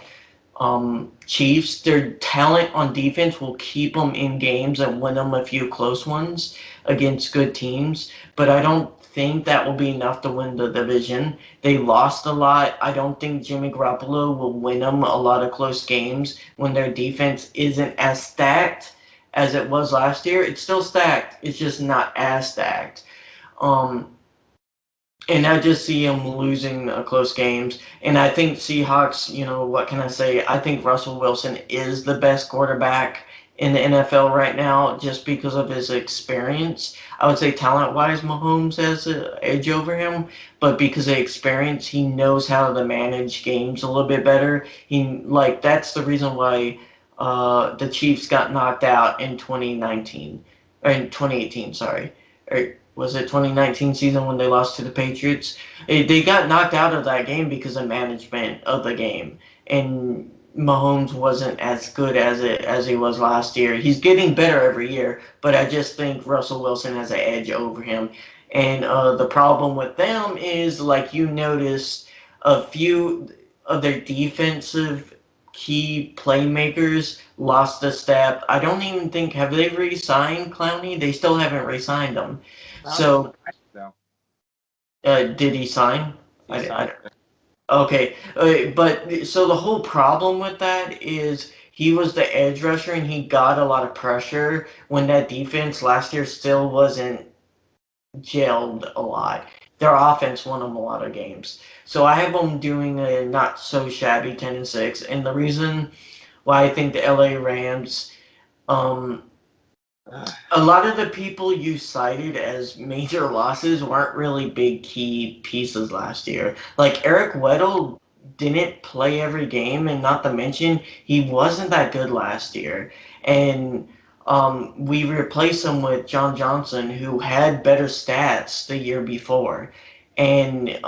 Chiefs. Their talent on defense will keep them in games and win them a few close ones against good teams, but I don't think that will be enough to win the division. They lost a lot. I don't think Jimmy Garoppolo will win them a lot of close games when their defense isn't as stacked as it was last year. It's still stacked. It's just not as stacked. And I just see them losing close games. And I think Seahawks, what can I say? I think Russell Wilson is the best quarterback in the NFL right now just because of his experience. I would say talent-wise, Mahomes has an edge over him, but because of experience, he knows how to manage games a little bit better. That's the reason why the Chiefs got knocked out in 2019, or in 2018, sorry. Or was it 2019 season when they lost to the Patriots? They got knocked out of that game because of management of the game. And Mahomes wasn't as good as he was last year. He's getting better every year, but I just think Russell Wilson has an edge over him. And the problem with them is, like you noticed, a few of their defensive key playmakers lost a step. I don't even think, have they re-signed Clowney? They still haven't re-signed him. So, did he sign? Okay, but so the whole problem with that is he was the edge rusher and he got a lot of pressure when that defense last year still wasn't gelled a lot. Their offense won them a lot of games. So I have them doing a not so shabby 10-6, and the reason why I think the LA Rams, a lot of the people you cited as major losses weren't really big key pieces last year. Like Eric Weddle didn't play every game, and not to mention he wasn't that good last year. And we replaced him with John Johnson, who had better stats the year before, and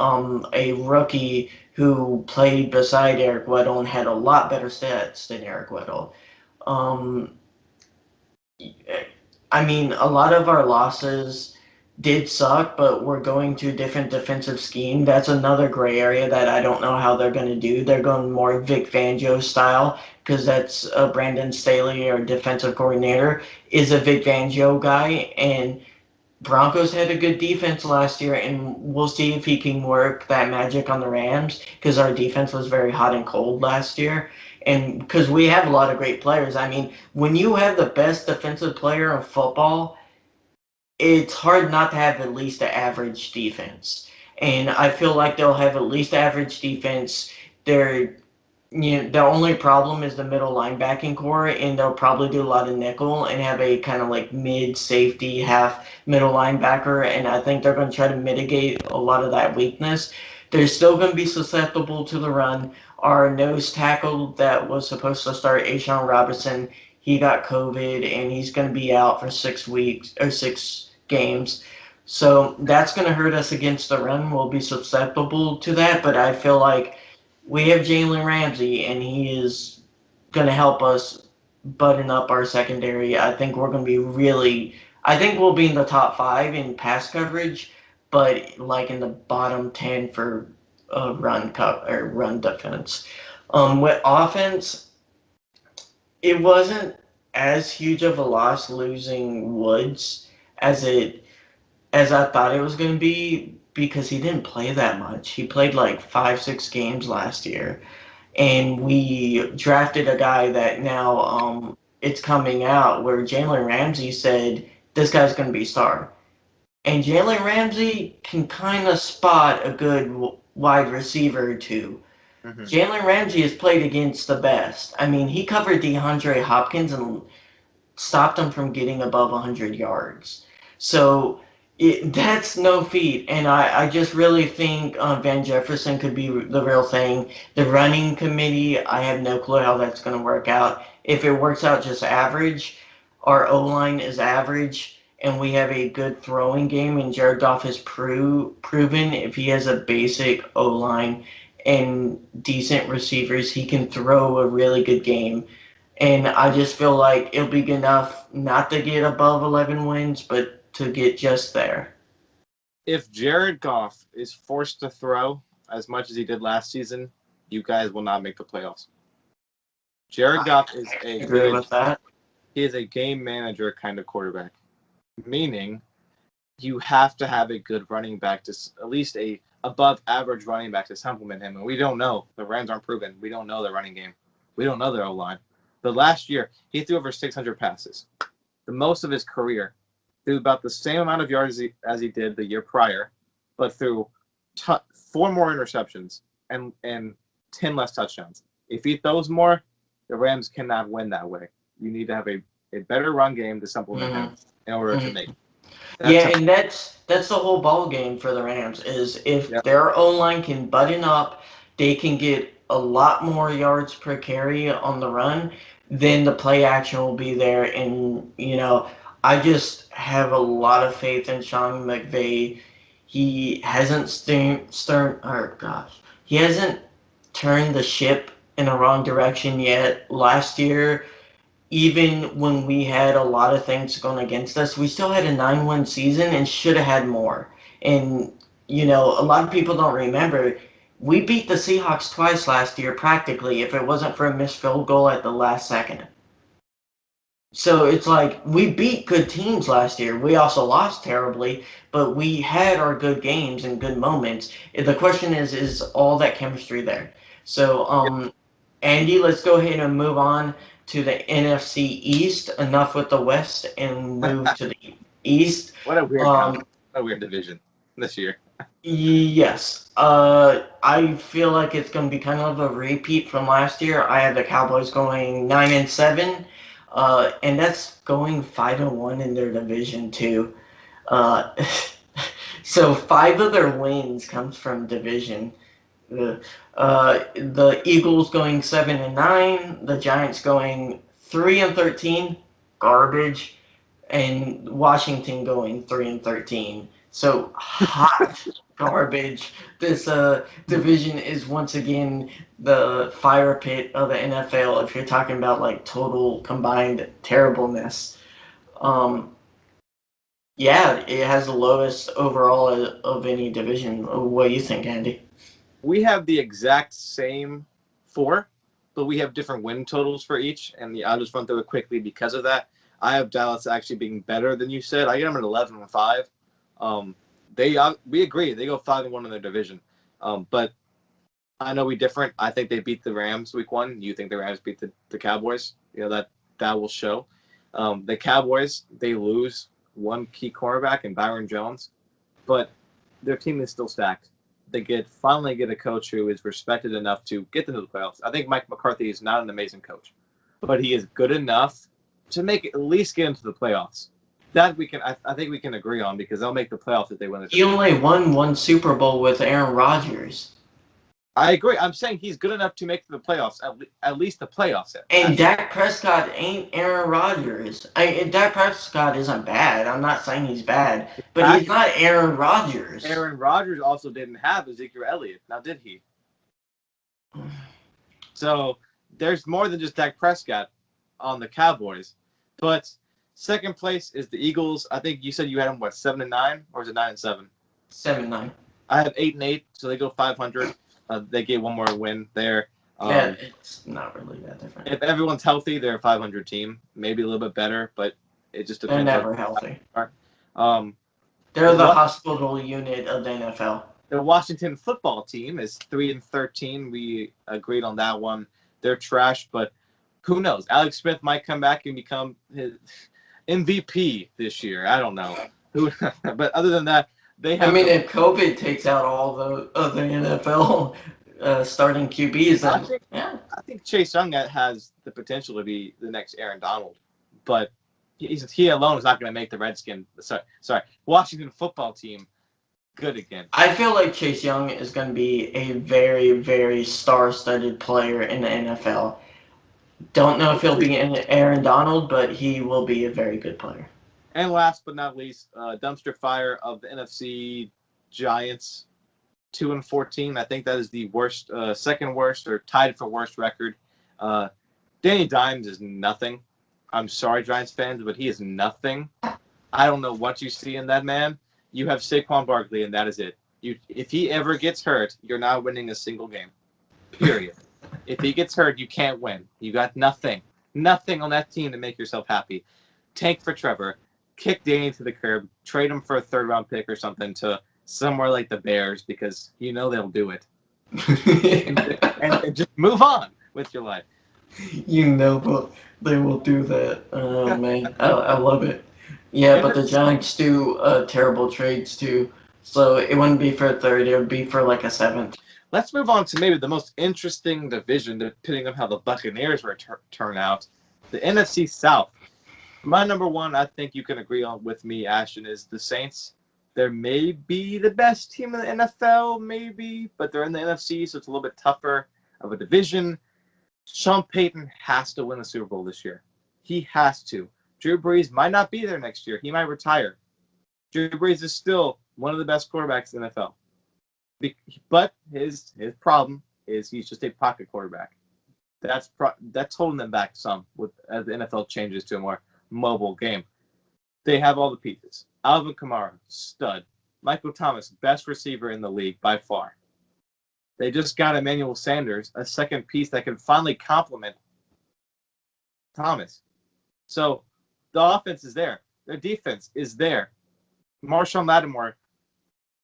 a rookie who played beside Eric Weddle and had a lot better stats than Eric Weddle. Um, I mean, a lot of our losses did suck, but we're going to a different defensive scheme. That's another gray area that I don't know how they're going to do. They're going more Vic Fangio style because that's Brandon Staley, our defensive coordinator, is a Vic Fangio guy. And Broncos had a good defense last year, and we'll see if he can work that magic on the Rams because our defense was very hot and cold last year. And because we have a lot of great players. I mean, when you have the best defensive player in football, it's hard not to have at least an average defense. And I feel like they'll have at least average defense. They're, the only problem is the middle linebacking core, and they'll probably do a lot of nickel and have a kind of like mid safety, half middle linebacker. And I think they're going to try to mitigate a lot of that weakness. They're still going to be susceptible to the run. Our nose tackle that was supposed to start, Ashawn Robinson, he got COVID and he's going to be out for 6 weeks or 6 games. So that's going to hurt us against the run. We'll be susceptible to that, but I feel like we have Jalen Ramsey, and he is going to help us button up our secondary. I think we're going to be I think we'll be in the top 5 in pass coverage, but like in the bottom 10 for run defense. With offense, it wasn't as huge of a loss losing Woods as I thought it was going to be because he didn't play that much. He played like 5-6 games last year, and we drafted a guy that now it's coming out where Jalen Ramsey said this guy's going to be star. And Jalen Ramsey can kind of spot a good wide receiver or two. Mm-hmm. Jalen Ramsey has played against the best. I mean, he covered DeAndre Hopkins and stopped him from getting above 100 yards. So that's no feat. And I just really think Van Jefferson could be the real thing. The running committee, I have no clue how that's going to work out. If it works out just average, our O-line is average, and we have a good throwing game, and Jared Goff has proven if he has a basic O-line and decent receivers, he can throw a really good game. And I just feel like it'll be good enough not to get above 11 wins, but to get just there. If Jared Goff is forced to throw as much as he did last season, you guys will not make the playoffs. Jared Goff is he is a game manager kind of quarterback, meaning you have to have a good running back to at least a above average running back to supplement him. And we don't know. The Rams aren't proven. We don't know their running game. We don't know their O-line. But last year, he threw over 600 passes, the most of his career. Threw about the same amount of yards as he did the year prior, but threw 4 more interceptions and 10 less touchdowns. If he throws more, the Rams cannot win that way. You need to have a better run game to supplement him in order to make. And that's the whole ball game for the Rams is if their O-line can button up, they can get a lot more yards per carry on the run, then the play action will be there. And, I just have a lot of faith in Sean McVay. He hasn't he hasn't turned the ship in the wrong direction yet. Last year, even when we had a lot of things going against us, we still had a 9-win season and should have had more. And, a lot of people don't remember, we beat the Seahawks twice last year practically if it wasn't for a missed field goal at the last second. So it's like we beat good teams last year. We also lost terribly, but we had our good games and good moments. The question is all that chemistry there? So, Andy, let's go ahead and move on to the NFC East. Enough with the West and move to the East. What a weird division this year. Yes. I feel like it's going to be kind of a repeat from last year. I had the Cowboys going 9-7. And that's going 5-1 in their division too. So 5 of their wins comes from division. The Eagles going 7-9, the Giants going 3-13, garbage, and Washington going 3-13. So hot garbage. This division is once again the fire pit of the NFL. If you're talking about like total combined terribleness, um, yeah, it has the lowest overall of any division. What do you think, Andy? We have the exact same 4, but we have different win totals for each, and I'll just run through it quickly because of that. I have Dallas actually being better than you said. I get them at 11-5. We agree they go 5-1 in their division, but I know we different. I think they beat the Rams week 1. You think the Rams beat the Cowboys? That will show. The Cowboys, they lose one key cornerback in Byron Jones, but their team is still stacked. They finally get a coach who is respected enough to get them to the playoffs. I think Mike McCarthy is not an amazing coach, but he is good enough to at least get into the playoffs. That I think we can agree on because they'll make the playoffs if they win the He only won one Super Bowl with Aaron Rodgers. I agree. I'm saying he's good enough to make the playoffs, at least the playoffs. And Dak Prescott ain't Aaron Rodgers. Dak Prescott isn't bad. I'm not saying he's bad, but he's not Aaron Rodgers. Aaron Rodgers also didn't have Ezekiel Elliott. Now, did he? So there's more than just Dak Prescott on the Cowboys. But second place is the Eagles. I think you said you had them, 7-9? Or is it 9-7? 7-9. I have 8-8, so they go 500. They get one more win there. Yeah, it's not really that different. If everyone's healthy, they're a 500 team. Maybe a little bit better, but it just depends. They're never healthy. They're the hospital unit of the NFL. The Washington football team is 3-13. We agreed on that one. They're trash, but who knows? Alex Smith might come back and become his MVP this year. I don't know. But other than that, they have. I mean, if COVID takes out all the NFL starting QBs, then I think Chase Young has the potential to be the next Aaron Donald, but he alone is not going to make the Redskins. Sorry, Washington football team good again. I feel like Chase Young is going to be a very, very star-studded player in the NFL. Don't know if he'll be an Aaron Donald, but he will be a very good player. And last but not least, dumpster fire of the NFC Giants, 2-14. I think that is the worst, second worst, or tied for worst record. Danny Dimes is nothing. I'm sorry, Giants fans, but he is nothing. I don't know what you see in that man. You have Saquon Barkley, and that is it. If he ever gets hurt, you're not winning a single game. Period. If he gets hurt, you can't win. You got nothing. Nothing on that team to make yourself happy. Tank for Trevor. Kick Danny to the curb. Trade him for a third-round pick or something to somewhere like the Bears because you know they'll do it. and just move on with your life. You know, but they will do that. Oh, man. I love it. Yeah, but the Giants do terrible trades, too. So it wouldn't be for a third. It would be for like a seventh. Let's move on to maybe the most interesting division, depending on how the Buccaneers turn out. The NFC South. My number one, I think you can agree on with me, Ashton, is the Saints. They may be the best team in the NFL, maybe, but they're in the NFC, so it's a little bit tougher of a division. Sean Payton has to win the Super Bowl this year. He has to. Drew Brees might not be there next year. He might retire. Drew Brees is still one of the best quarterbacks in the NFL. But his problem is he's just a pocket quarterback. That's holding them back some as the NFL changes to a more mobile game. They have all the pieces. Alvin Kamara, stud. Michael Thomas, best receiver in the league by far. They just got Emmanuel Sanders, a second piece that can finally complement Thomas. So the offense is there. Their defense is there. Marshall Lattimore,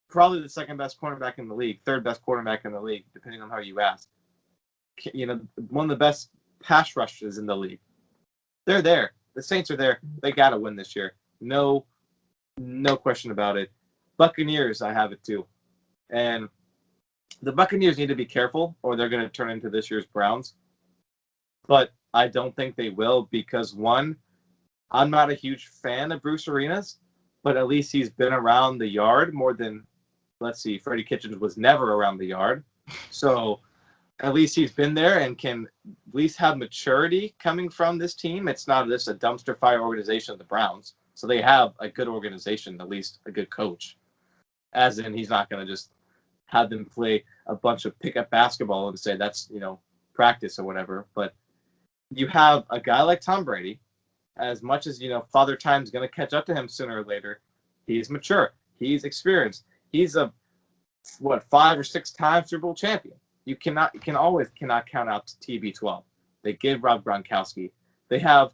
probably the second best cornerback in the league, third best quarterback in the league, depending on how you ask. One of the best pass rushes in the league. They're there. The Saints are there. They got to win this year. No question about it. Buccaneers, I have it too. And the Buccaneers need to be careful or they're going to turn into this year's Browns. But I don't think they will because, one, I'm not a huge fan of Bruce Arians, but at least he's been around the yard more than, Freddie Kitchens was never around the yard. So at least he's been there and can at least have maturity coming from this team. It's not just a dumpster fire organization of the Browns. So they have a good organization, at least a good coach. As in, he's not going to just have them play a bunch of pickup basketball and say that's, practice or whatever. But you have a guy like Tom Brady, as much as, Father Time's going to catch up to him sooner or later. He's mature. He's experienced. He's a, 5 or 6 time Super Bowl champion. You always cannot count out TB12. They give Rob Gronkowski. They have,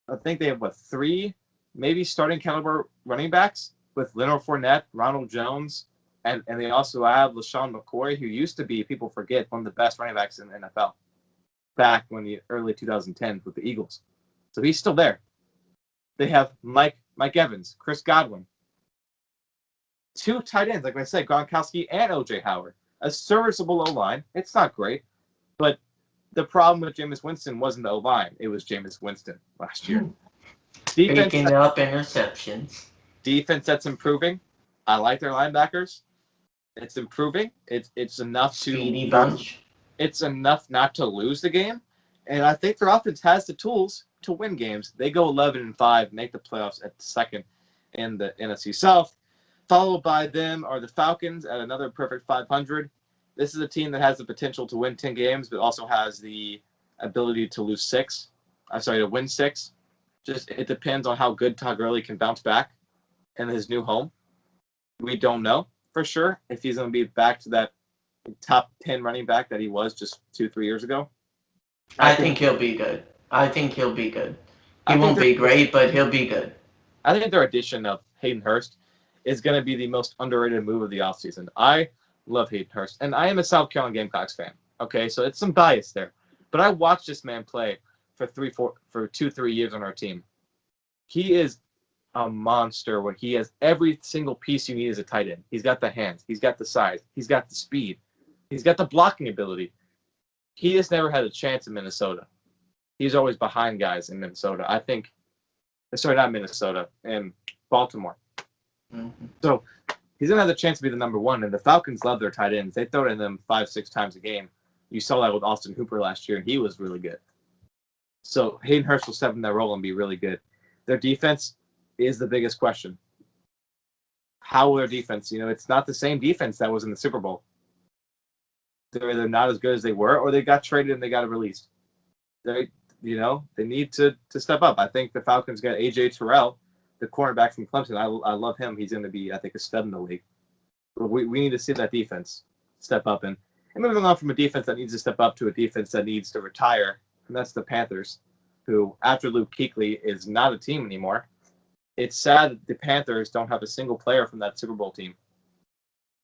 I think they have 3 maybe starting caliber running backs with Leonard Fournette, Ronald Jones, and they also have LaShawn McCoy, who used to be, people forget, one of the best running backs in the NFL back when the early 2010s with the Eagles. So he's still there. They have Mike Evans, Chris Godwin. 2 tight ends, like I said, Gronkowski and O.J. Howard. A serviceable O-line. It's not great, but the problem with Jameis Winston wasn't the O-line. It was Jameis Winston last year. Picking up interceptions. Defense that's improving. I like their linebackers. It's improving. It's enough to Speedy bunch. It's enough not to lose the game, and I think their offense has the tools to win games. They go 11-5, make the playoffs at the second in the NFC South. Followed by them are the Falcons at another perfect 500. This is a team that has the potential to win 10 games, but also has the ability to win 6. Just it depends on how good Todd Gurley can bounce back in his new home. We don't know for sure if he's going to be back to that top 10 running back that he was just 2-3 years ago. I think he'll be good. He won't be great, but he'll be good. I think their addition of Hayden Hurst is going to be the most underrated move of the offseason. I love Hayden Hurst, and I am a South Carolina Gamecocks fan. Okay, so it's some bias there. But I watched this man play for 2-3 years on our team. He is a monster when he has every single piece you need as a tight end. He's got the hands. He's got the size. He's got the speed. He's got the blocking ability. He just never had a chance in Minnesota. He's always behind guys in Minnesota. Not Minnesota, in Baltimore. Mm-hmm. So he's going to have the chance to be the number 1, and the Falcons love their tight ends. They throw it in them 5-6 times a game. You saw that with Austin Hooper last year, and he was really good. So Hayden Hurst will step in that role and be really good. Their defense is the biggest question. How will their defense? It's not the same defense that was in the Super Bowl. They're either not as good as they were, or they got traded and they got released. They need to step up. I think the Falcons got A.J. Terrell, the cornerback from Clemson. I love him. He's going to be, I think, a stud in the league. But we need to see that defense step up. And moving on from a defense that needs to step up to a defense that needs to retire, and that's the Panthers, who, after Luke Kuechly, is not a team anymore. It's sad that the Panthers don't have a single player from that Super Bowl team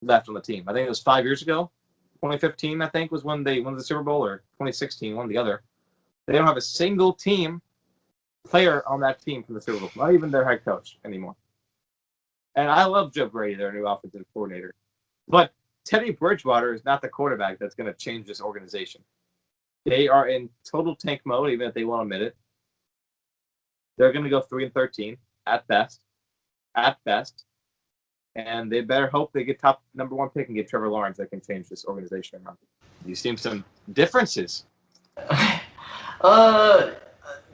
left on the team. I think it was 5 years ago. 2015, I think, was when they won the Super Bowl, or 2016, one or the other. They don't have a single team player on that team from the Super Bowl, not even their head coach anymore. And I love Joe Brady, their new offensive coordinator. But Teddy Bridgewater is not the quarterback that's going to change this organization. They are in total tank mode, even if they won't admit it. They're going to go 3-13 at best. And they better hope they get top number 1 pick and get Trevor Lawrence that can change this organization around. You see some differences.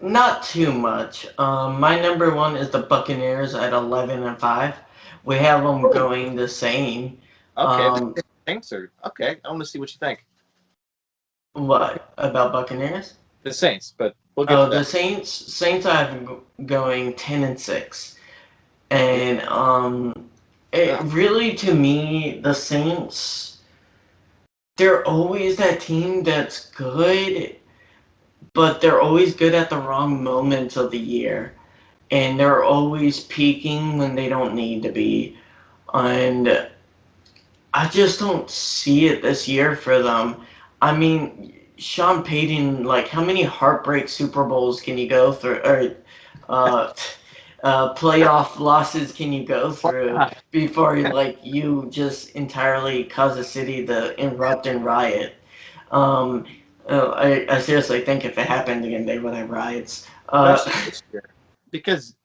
Not too much. My number 1 is the Buccaneers at 11-5. We have them going the same. Okay, thanks, sir. Okay, I want to see what you think. What about Buccaneers? The Saints, but we'll get to that. The Saints I have going 10-6, and it really, to me, the Saints, they're always that team that's good, but they're always good at the wrong moments of the year, and they're always peaking when they don't need to be, and I just don't see it this year for them. I mean, Sean Payton, how many heartbreak Super Bowls can you go through, or playoff losses can you go through before you just entirely cause a city to erupt and riot? I seriously think if it happened again, they would have riots. Because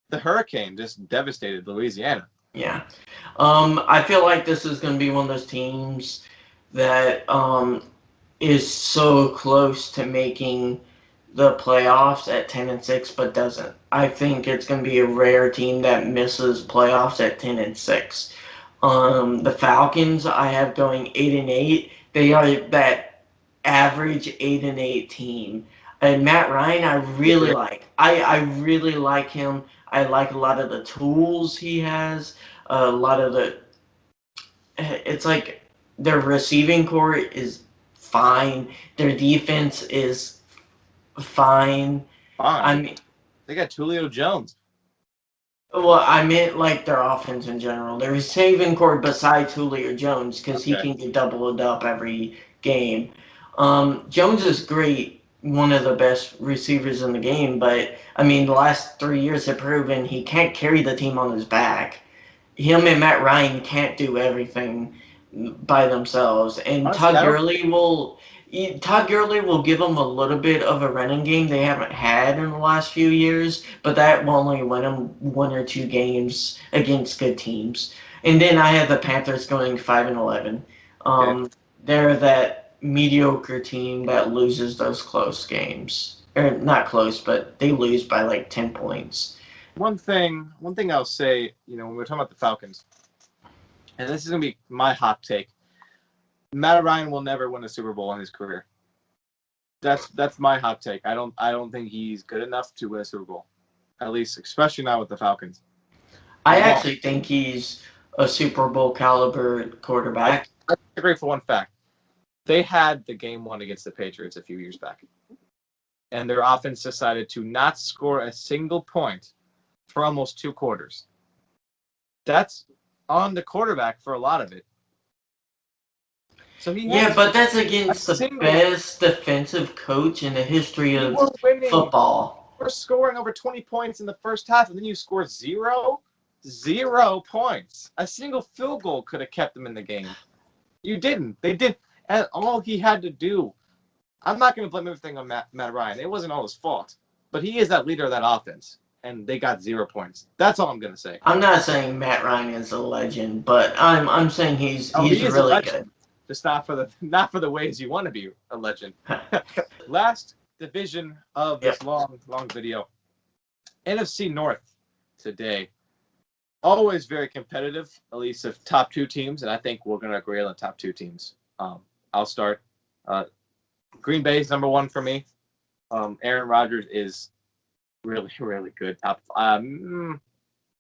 the hurricane just devastated Louisiana. Yeah. I feel like this is going to be one of those teams that is so close to making the playoffs at 10-6, but doesn't. I think it's going to be a rare team that misses playoffs at 10-6. The Falcons I have going 8-8. They are that average 8-8 team. And Matt Ryan, I really like. I really like him. I like a lot of the tools he has. A lot of the. It's like their receiving core is fine. Their defense is fine. I Fine. mean, They got Julio Jones. well, I meant like their offense in general. Their receiving core besides Julio Jones, because he Okay. can get doubled up every game. Jones is great, one of the best receivers in the game, but I mean, the last 3 years have proven he can't carry the team on his back. Him and Matt Ryan can't do everything by themselves, and Honestly, I don't. Todd Gurley will give them a little bit of a running game they haven't had in the last few years, but that will only win them 1 or 2 games against good teams. And then I have the Panthers going 5-11. Okay. They're that mediocre team that loses those close games, or not close, but they lose by like 10 points. One thing I'll say, when we're talking about the Falcons, and this is gonna be my hot take. Matt Ryan will never win a Super Bowl in his career. That's my hot take. I don't think he's good enough to win a Super Bowl. At least, especially not with the Falcons. I He won't. actually think he's a Super Bowl caliber I, quarterback. I agree for one fact. They had the game won against the Patriots a few years back, and their offense decided to not score a single point for almost 2 quarters. That's on the quarterback for a lot of it. So he Yeah, had but that's a against the single. best defensive coach in the history We of were winning. football. We're scoring over 20 points in the first half, and then you score zero points. A single field goal could have kept them in the game. You didn't. They did. And all he had to do. I'm not going to blame everything on Matt Ryan. It wasn't all his fault. But he is that leader of that offense, and they got 0 points. That's all I'm going to say. I'm not saying Matt Ryan is a legend, but I'm saying Oh, he's he is a really good. legend. Just not for the ways you want to be a legend. Last division of this Yep. long video. NFC North today. Always very competitive, at least of top 2 teams, and I think we're going to agree on the top 2 teams. I'll start. Green Bay is #1 for me. Aaron Rodgers is really, really good.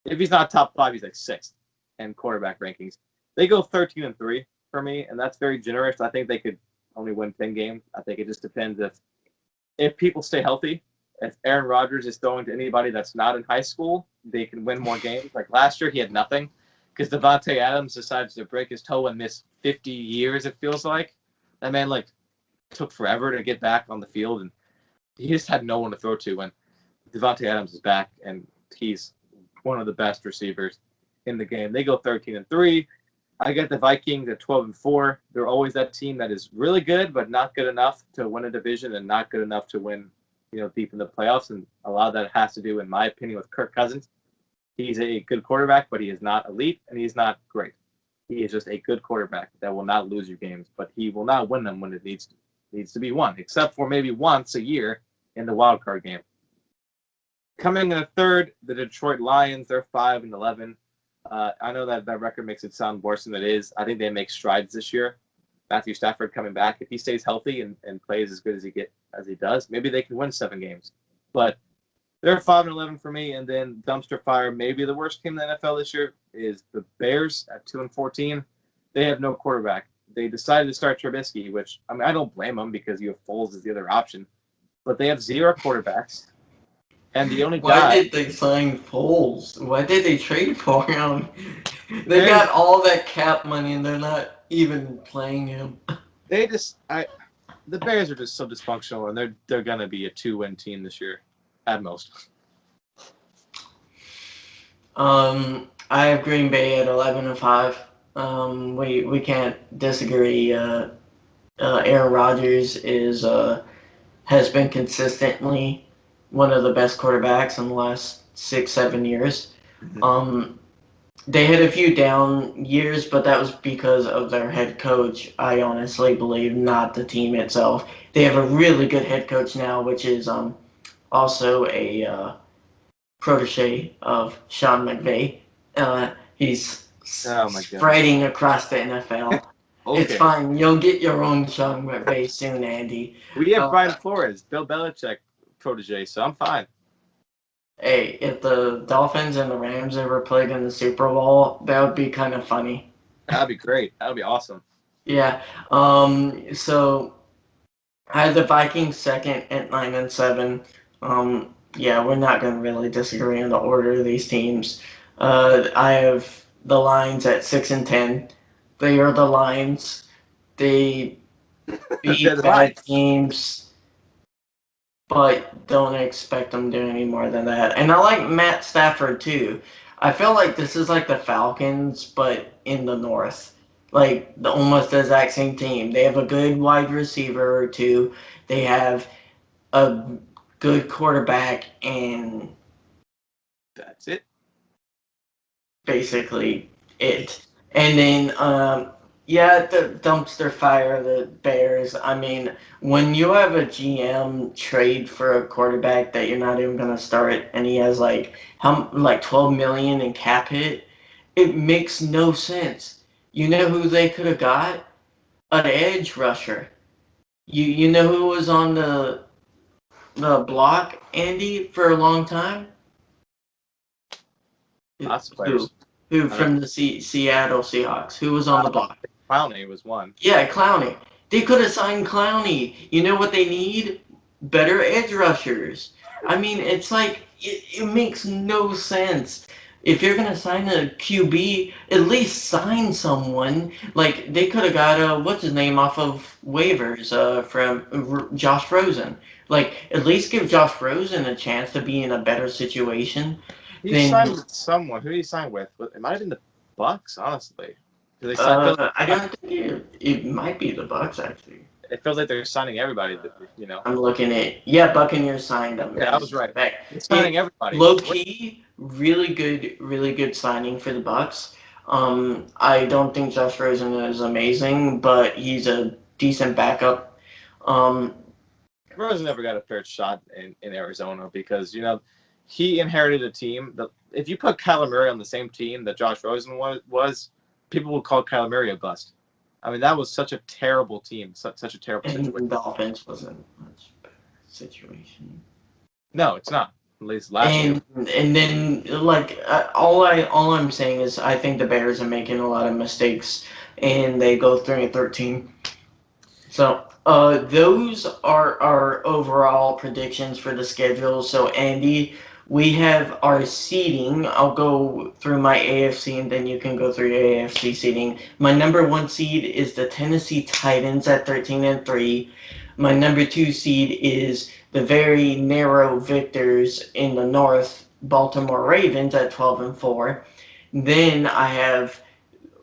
If he's not top 5, he's like 6th in quarterback rankings. They go 13-3 for me, and that's very generous. I think they could only win 10 games. I think it just depends if people stay healthy. If Aaron Rodgers is throwing to anybody that's not in high school, they can win more games. Like last year, he had nothing because Devontae Adams decided to break his toe and miss 50 years, it feels like. That man, took forever to get back on the field, and he just had no one to throw to when Devontae Adams is back, and he's one of the best receivers in the game. They go 13-3. I get the Vikings at 12-4. They're always that team that is really good, but not good enough to win a division and not good enough to win, deep in the playoffs. And a lot of that has to do, in my opinion, with Kirk Cousins. He's a good quarterback, but he is not elite, and he's not great. He is just a good quarterback that will not lose you games, but he will not win them when it needs to be won, except for maybe once a year in the wild card game. Coming in third, the Detroit Lions. They're 5-11. I know that record makes it sound worse than it is. I think they make strides this year. Matthew Stafford coming back. If he stays healthy and plays as good as he does, maybe they can win 7 games. But they're 5-11 for me. And then dumpster fire, maybe the worst team in the NFL this year is the Bears at 2-14. They have no quarterback. They decided to start Trubisky, which I don't blame them because you have Foles as the other option. But they have 0 quarterbacks. And the only Why guy did they sign Foles? Why did they trade for him? They got all that cap money and they're not even playing him. the Bears are just so dysfunctional, and they're gonna be a 2-win team this year, at most. I have Green Bay at 11-5. We can't disagree. Aaron Rodgers has been consistently one of the best quarterbacks in the last 6-7 years. They had a few down years, but that was because of their head coach. I honestly believe, not the team itself. They have a really good head coach now, which is also a protege of Sean McVay. He's Oh my god. spreading across the NFL. It's Okay. fine. You'll get your own Sean McVay soon, Andy. We have Uh, Brian Flores, Bill Belichick protege, so I'm fine. hey, if the Dolphins and the Rams ever played in the Super Bowl, that would be kind of funny. That'd be great. That'd be awesome. Yeah. So I had the Vikings second at 9-7. Yeah, we're not going to really disagree on the order of these teams. I have the Lions at 6-10. They are the Lions. They They're beat the bad Lions. teams, but don't expect them to do any more than that. And I like Matt Stafford too. I feel like this is like the Falcons, but in the North. Like the almost the exact same team. They have a good wide receiver or two. They have a good quarterback, and That's it. basically it. And then, yeah, the dumpster fire, the Bears. I mean, when you have a GM trade for a quarterback that you're not even gonna start, and he has like 12 million in cap hit, it makes no sense. You know who they could have got? An edge rusher. You know who was on the block, Andy, for a long time? Lots of Who? players. Who I don't from the Seattle Seahawks? Who was on the block? Clowney was one. Yeah, Clowney. They could have signed Clowney. You know what they need? Better edge rushers. I mean, it's like it makes no sense. If you're gonna sign a QB, at least sign someone. Like they could have got what's his name off of waivers from Josh Rosen. Like at least give Josh Rosen a chance to be in a better situation He signed than with someone. Who did he sign with? It might have been the Bucks, honestly. Because they signed. I don't think it might be the Bucks actually. It feels like they're signing everybody. You know. I'm looking at yeah, Buccaneers signed him Yeah, I as was right. back. They're signing It everybody. low What? key, really good signing for the Bucks. I don't think Josh Rosen is amazing, but he's a decent backup. Um, Rose never got a fair shot in Arizona because he inherited a team that if you put Kyler Murray on the same team that Josh Rosen was people would call Kyler Murray a bust. I mean, that was such a terrible team, such a terrible situation. and the offense wasn't much better situation. No, it's not. At least last year. And then like all I'm saying is I think the Bears are making a lot of mistakes and they go 3-13. So those are our overall predictions for the schedule. So Andy, we have our seeding. I'll go through my AFC and then you can go through your AFC seeding. My number one seed is the Tennessee Titans at 13-3. My number two seed is the very narrow victors in the North, Baltimore Ravens at 12-4. Then I have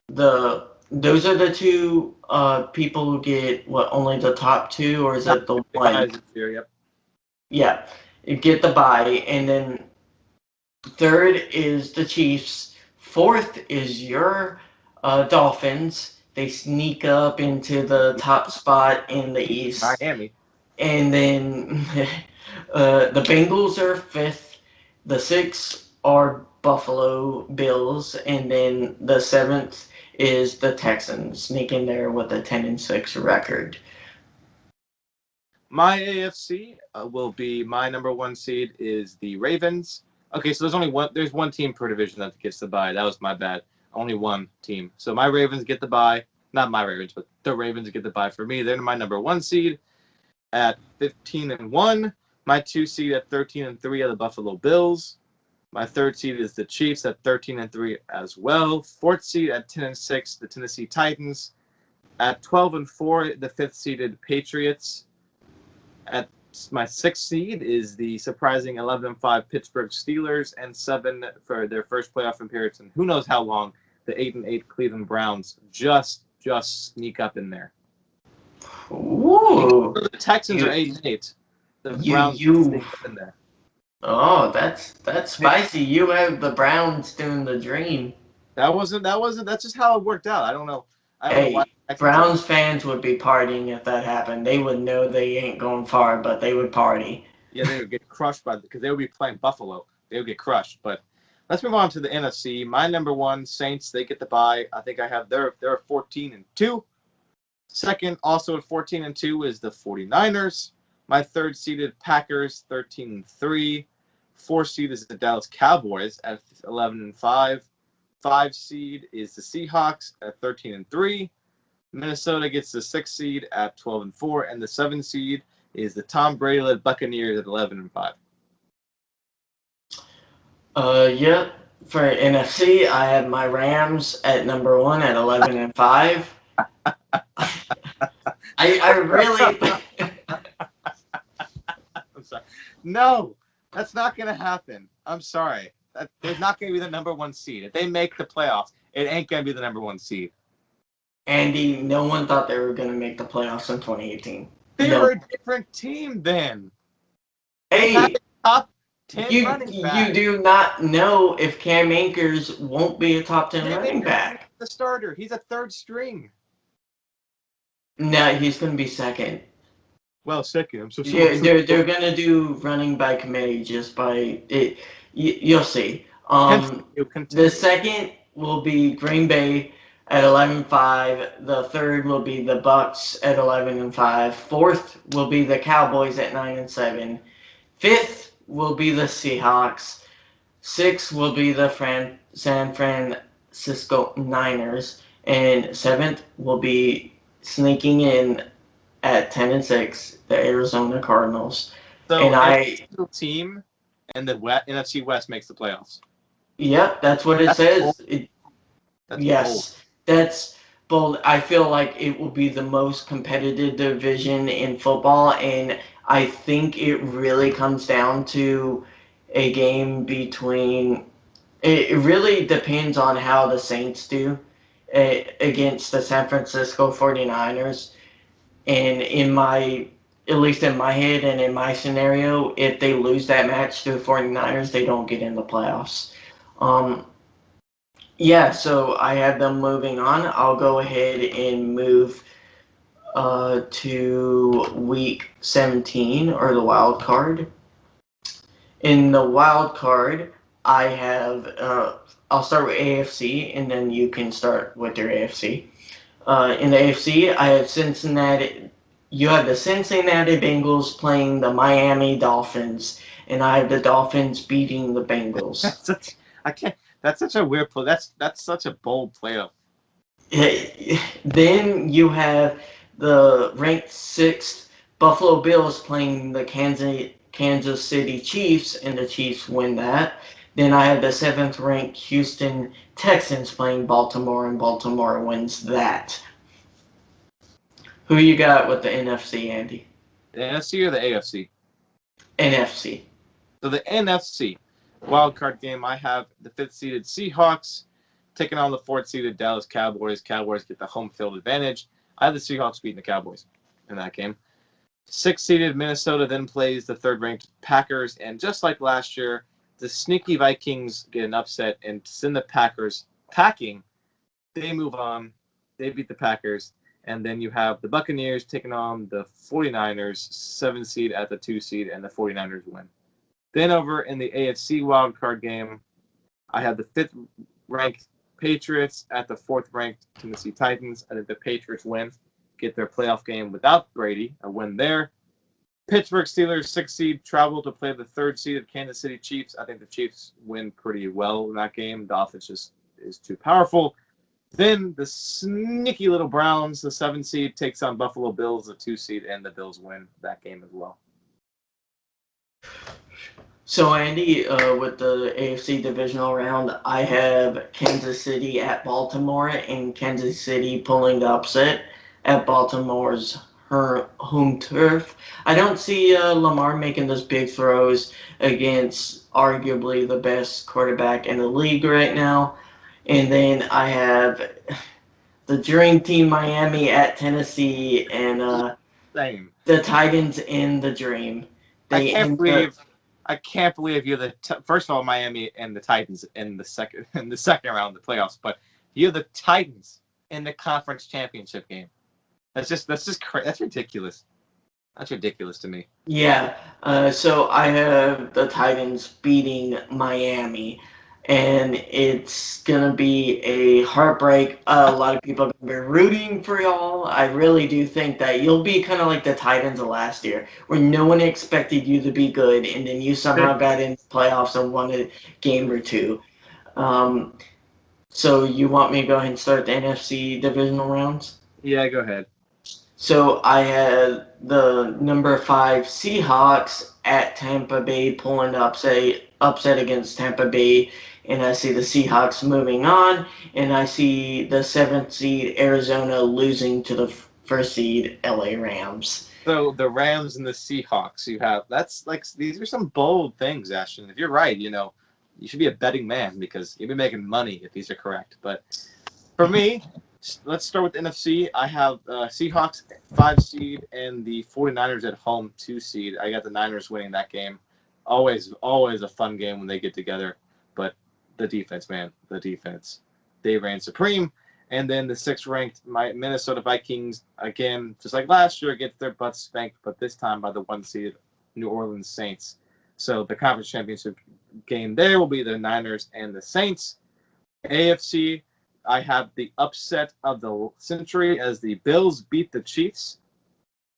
those are the two people who get what only the top two, or is it the one? Yep. Yeah, you get the bye, and then third is the Chiefs. Fourth is your Dolphins. They sneak up into the top spot in the East, Miami. and then the Bengals are fifth. The sixth are Buffalo Bills, and then the seventh is the Texans sneaking there with a 10-6 record. My AFC will be my number one seed is the Ravens. Okay, so there's one team per division that gets the bye. That was my bad. Only one team. So my Ravens get the bye. Not my Ravens, but the Ravens get the bye for me. They're my number one seed at 15-1. My two seed at 13-3 are the Buffalo Bills. My third seed is the Chiefs at 13-3 as well. Fourth seed at 10-6, the Tennessee Titans. At 12-4, the fifth seeded Patriots. At my sixth seed is the surprising 11-5 Pittsburgh Steelers, and 7 for their first playoff appearance, and who knows how long, the 8-8 Cleveland Browns just sneak up in there. Ooh. The Texans are 8-8. The Browns sneak up in there. Oh, that's spicy. You have the Browns doing the dream. That's just how it worked out. I don't know. I don't know why. Hey, Browns fans would be partying if that happened. They would know they ain't going far, but they would party. Yeah, they would get crushed because they would be playing Buffalo. They would get crushed. But let's move on to the NFC. My number one, Saints. They get the bye. I think I have they're 14-2. Second, also at 14-2, is the 49ers. My third seeded Packers, 13-3. Fourth seed is the Dallas Cowboys at 11-5. 5 seed is the Seahawks at 13-3. Minnesota gets the 6th seed at 12-4, and the 7th seed is the Tom Brady-led Buccaneers at 11-5. Yep. For NFC, I have my Rams at number 1 at 11-5. I really. I'm sorry. No, that's not going to happen. I'm sorry. They're not going to be the number 1 seed. If they make the playoffs, it ain't going to be the number 1 seed. Andy, no one thought they were going to make the playoffs in 2018. They were a different team then. Hey, top 10 running back. You do not know if Cam Akers won't be a top 10 running back. The starter. He's a third string. No, he's going to be second. Well, second. Yeah, they're going to do running by committee just by it. You'll see. The second will be Green Bay at 11-5. The third will be the Bucks at 11-5. Fourth will be the Cowboys at 9-7. Fifth will be the Seahawks. Sixth will be the San Francisco Niners. And seventh will be sneaking in at 10-6, the Arizona Cardinals. So every single team and the NFC West makes the playoffs. Yep, that's what it says. Bold. That's bold. I feel like it will be the most competitive division in football, and I think it really comes down to a game between. It really depends on how the Saints do against the San Francisco 49ers. And at least in my head and in my scenario, if they lose that match to the 49ers, they don't get in the playoffs. Yeah, so I have them moving on. I'll go ahead and move to week 17, or the wild card. In the wild card, I have, I'll start with AFC, and then you can start with your AFC. In the AFC, I have Cincinnati. You have the Cincinnati Bengals playing the Miami Dolphins, and I have the Dolphins beating the Bengals. That's such a weird play. That's such a bold playoff. Then you have the ranked 6th Buffalo Bills playing the Kansas City Chiefs, and the Chiefs win that. Then I have the 7th ranked Houston Texans playing Baltimore, and Baltimore wins that. Who you got with the NFC, Andy? The NFC or the AFC? NFC. So the NFC wildcard game, I have the 5th seeded Seahawks taking on the 4th seeded Dallas Cowboys. Cowboys get the home field advantage. I have the Seahawks beating the Cowboys in that game. 6th seeded Minnesota then plays the 3rd ranked Packers, and just like last year, the sneaky Vikings get an upset and send the Packers packing. They move on. They beat the Packers. And then you have the Buccaneers taking on the 49ers, 7th seed at the 2 seed, and the 49ers win. Then over in the AFC wildcard game, I have the 5th ranked Patriots at the 4th ranked Tennessee Titans. I think the Patriots win, get their playoff game without Brady, a win there. Pittsburgh Steelers, 6th seed, travel to play the 3rd seeded Kansas City Chiefs. I think the Chiefs win pretty well in that game. The offense just is too powerful. Then the sneaky little Browns, the 7th seed, takes on Buffalo Bills, the 2 seed, and the Bills win that game as well. So, Andy, with the AFC divisional round, I have Kansas City at Baltimore, and Kansas City pulling the upset at Baltimore's home turf. I don't see Lamar making those big throws against arguably the best quarterback in the league right now. And then I have the Dream Team Miami at Tennessee, and Same. the Titans in the Dream. I can't believe I can't believe you're first of all Miami and the Titans in the second round of the playoffs, but you're the Titans in the conference championship game. That's ridiculous. That's ridiculous to me. Yeah, so I have the Titans beating Miami, and it's gonna be a heartbreak. A lot of people are gonna be rooting for y'all. I really do think that you'll be kind of like the Titans of last year, where no one expected you to be good, and then you somehow got in the playoffs and won a game or two. So you want me to go ahead and start the NFC divisional rounds? Yeah, go ahead. So I had the number 5 Seahawks at Tampa Bay pulling upset against Tampa Bay, and I see the Seahawks moving on, and I see the 7th seed Arizona losing to the 1st seed LA Rams. So the Rams and the Seahawks, these are some bold things, Ashton. If you're right, you should be a betting man because you'll be making money if these are correct. But for me, let's start with the NFC. I have Seahawks 5 seed and the 49ers at home 2 seed. I got the Niners winning that game. Always a fun game when they get together. But the defense, man, the defense. They reign supreme. And then the 6th-ranked Minnesota Vikings, again, just like last year, get their butts spanked, but this time by the 1 seed New Orleans Saints. So the conference championship game there will be the Niners and the Saints. AFC, I have the upset of the century as the Bills beat the Chiefs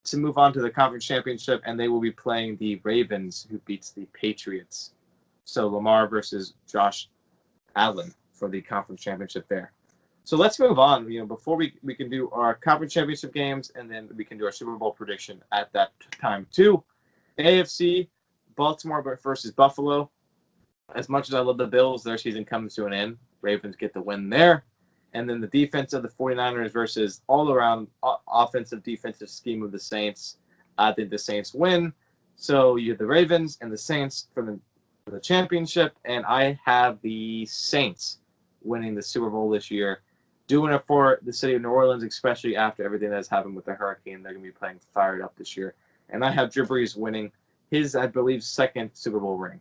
to move on to the conference championship, and they will be playing the Ravens, who beats the Patriots. So Lamar versus Josh Allen for the conference championship there. So let's move on. Before we can do our conference championship games, and then we can do our Super Bowl prediction at that time too. AFC, Baltimore versus Buffalo. As much as I love the Bills, their season comes to an end. Ravens get the win there. And then the defense of the 49ers versus all-around offensive defensive scheme of the Saints. I think the Saints win. So you have the Ravens and the Saints for the championship, and I have the Saints winning the Super Bowl this year. Doing it for the city of New Orleans, especially after everything that's happened with the hurricane. They're going to be playing fired up this year. And I have Drew Brees winning his, I believe, 2nd Super Bowl ring.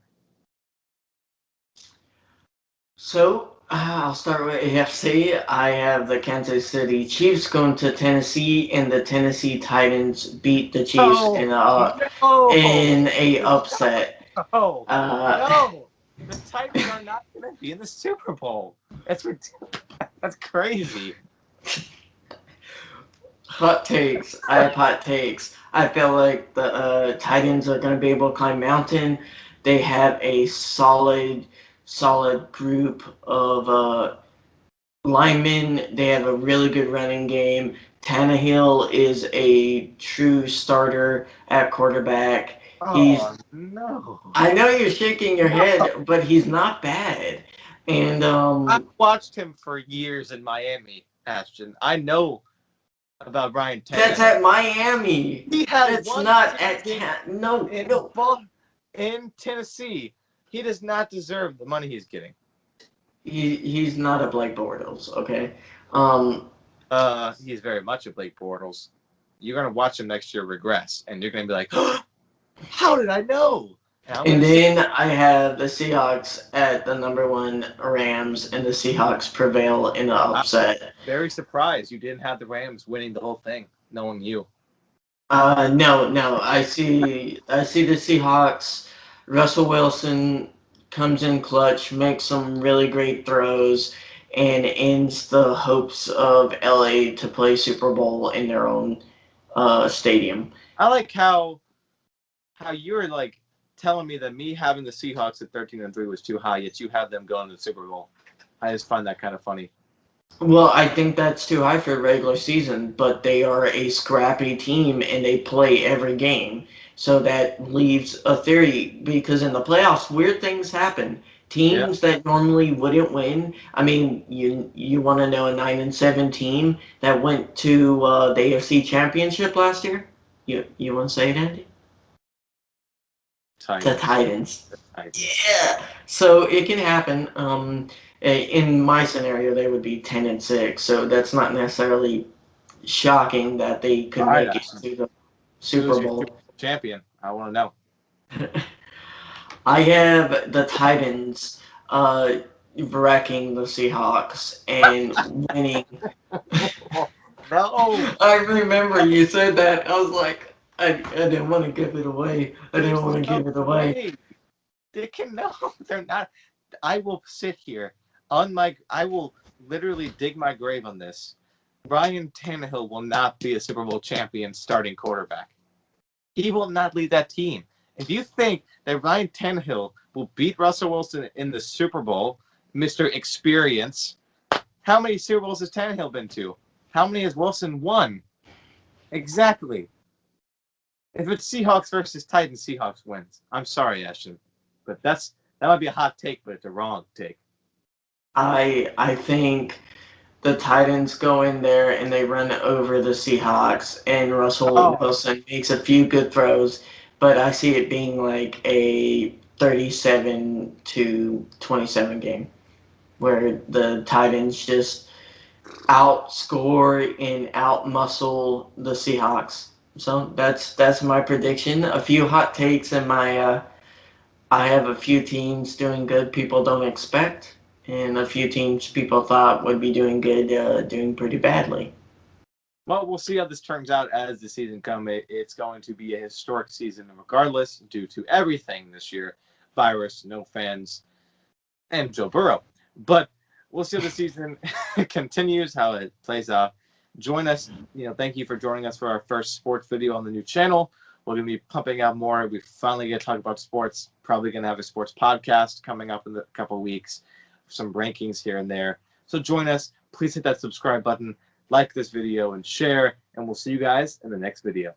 So I'll start with AFC. I have the Kansas City Chiefs going to Tennessee, and the Tennessee Titans beat the Chiefs in a upset. No. The Titans are not going to be in the Super Bowl. That's crazy. Hot takes. I have hot takes. I feel like the Titans are going to be able to climb mountain. They have a solid group of linemen. They have a really good running game. Tannehill is a true starter at quarterback. No. I know you're shaking your head, but he's not bad. And I've watched him for years in Miami, Ashton. I know about Ryan Tannehill. That's at Miami. He had That's not at in Tennessee. He does not deserve the money he's getting. He's not a Blake Bortles, okay? He's very much a Blake Bortles. You're gonna watch him next year regress, and you're gonna be like, oh, how did I know? And then I have the Seahawks at the number 1 Rams, and the Seahawks prevail in the upset. I'm very surprised you didn't have the Rams winning the whole thing, knowing you. No. I see the Seahawks. Russell Wilson comes in clutch, makes some really great throws, and ends the hopes of LA to play Super Bowl in their own stadium. I like how you're like telling me that me having the Seahawks at 13-3 was too high, yet you have them going to the Super Bowl. I just find that kind of funny. Well, I think that's too high for the regular season, but they are a scrappy team and they play every game. So that leaves a theory, because in the playoffs, weird things happen. Teams that normally wouldn't win. I mean, you want to know a 9-7 team that went to the AFC Championship last year? You want to say it, Andy? Titans. The Titans. Yeah. So it can happen. In my scenario, they would be 10-6. So that's not necessarily shocking that they could make it to the Super Bowl. Champion. I want to know. I have the Titans wrecking the Seahawks and winning. No, I remember you said that. I was like, I didn't want to give it away. I didn't there's want to no give it away. way. They can no, they're not. I will sit here on my. I will literally dig my grave on this. Ryan Tannehill will not be a Super Bowl champion starting quarterback. He will not lead that team. If you think that Ryan Tannehill will beat Russell Wilson in the Super Bowl, Mr. Experience, how many Super Bowls has Tannehill been to? How many has Wilson won? Exactly. If it's Seahawks versus Titans, Seahawks wins. I'm sorry, Ashton, but that might be a hot take, but it's a wrong take. I think the Titans go in there and they run over the Seahawks, and Russell Oh, Wilson makes a few good throws, but I see it being like a 37-27 game where the Titans just outscore and outmuscle the Seahawks. So that's my prediction. A few hot takes in my I have a few teams doing good people don't expect, and a few teams people thought would be doing good doing pretty badly. well, we'll see how this turns out as the season comes. It's going to be a historic season regardless due to everything this year. Virus, no fans, and Joe Burrow. But we'll see how the season continues, how it plays out. Join us. Thank you for joining us for our first sports video on the new channel. We're going to be pumping out more. We finally get to talk about sports. Probably going to have a sports podcast coming up in a couple of weeks. Some rankings here and there. So join us. Please hit that subscribe button, like this video, and share. And we'll see you guys in the next video.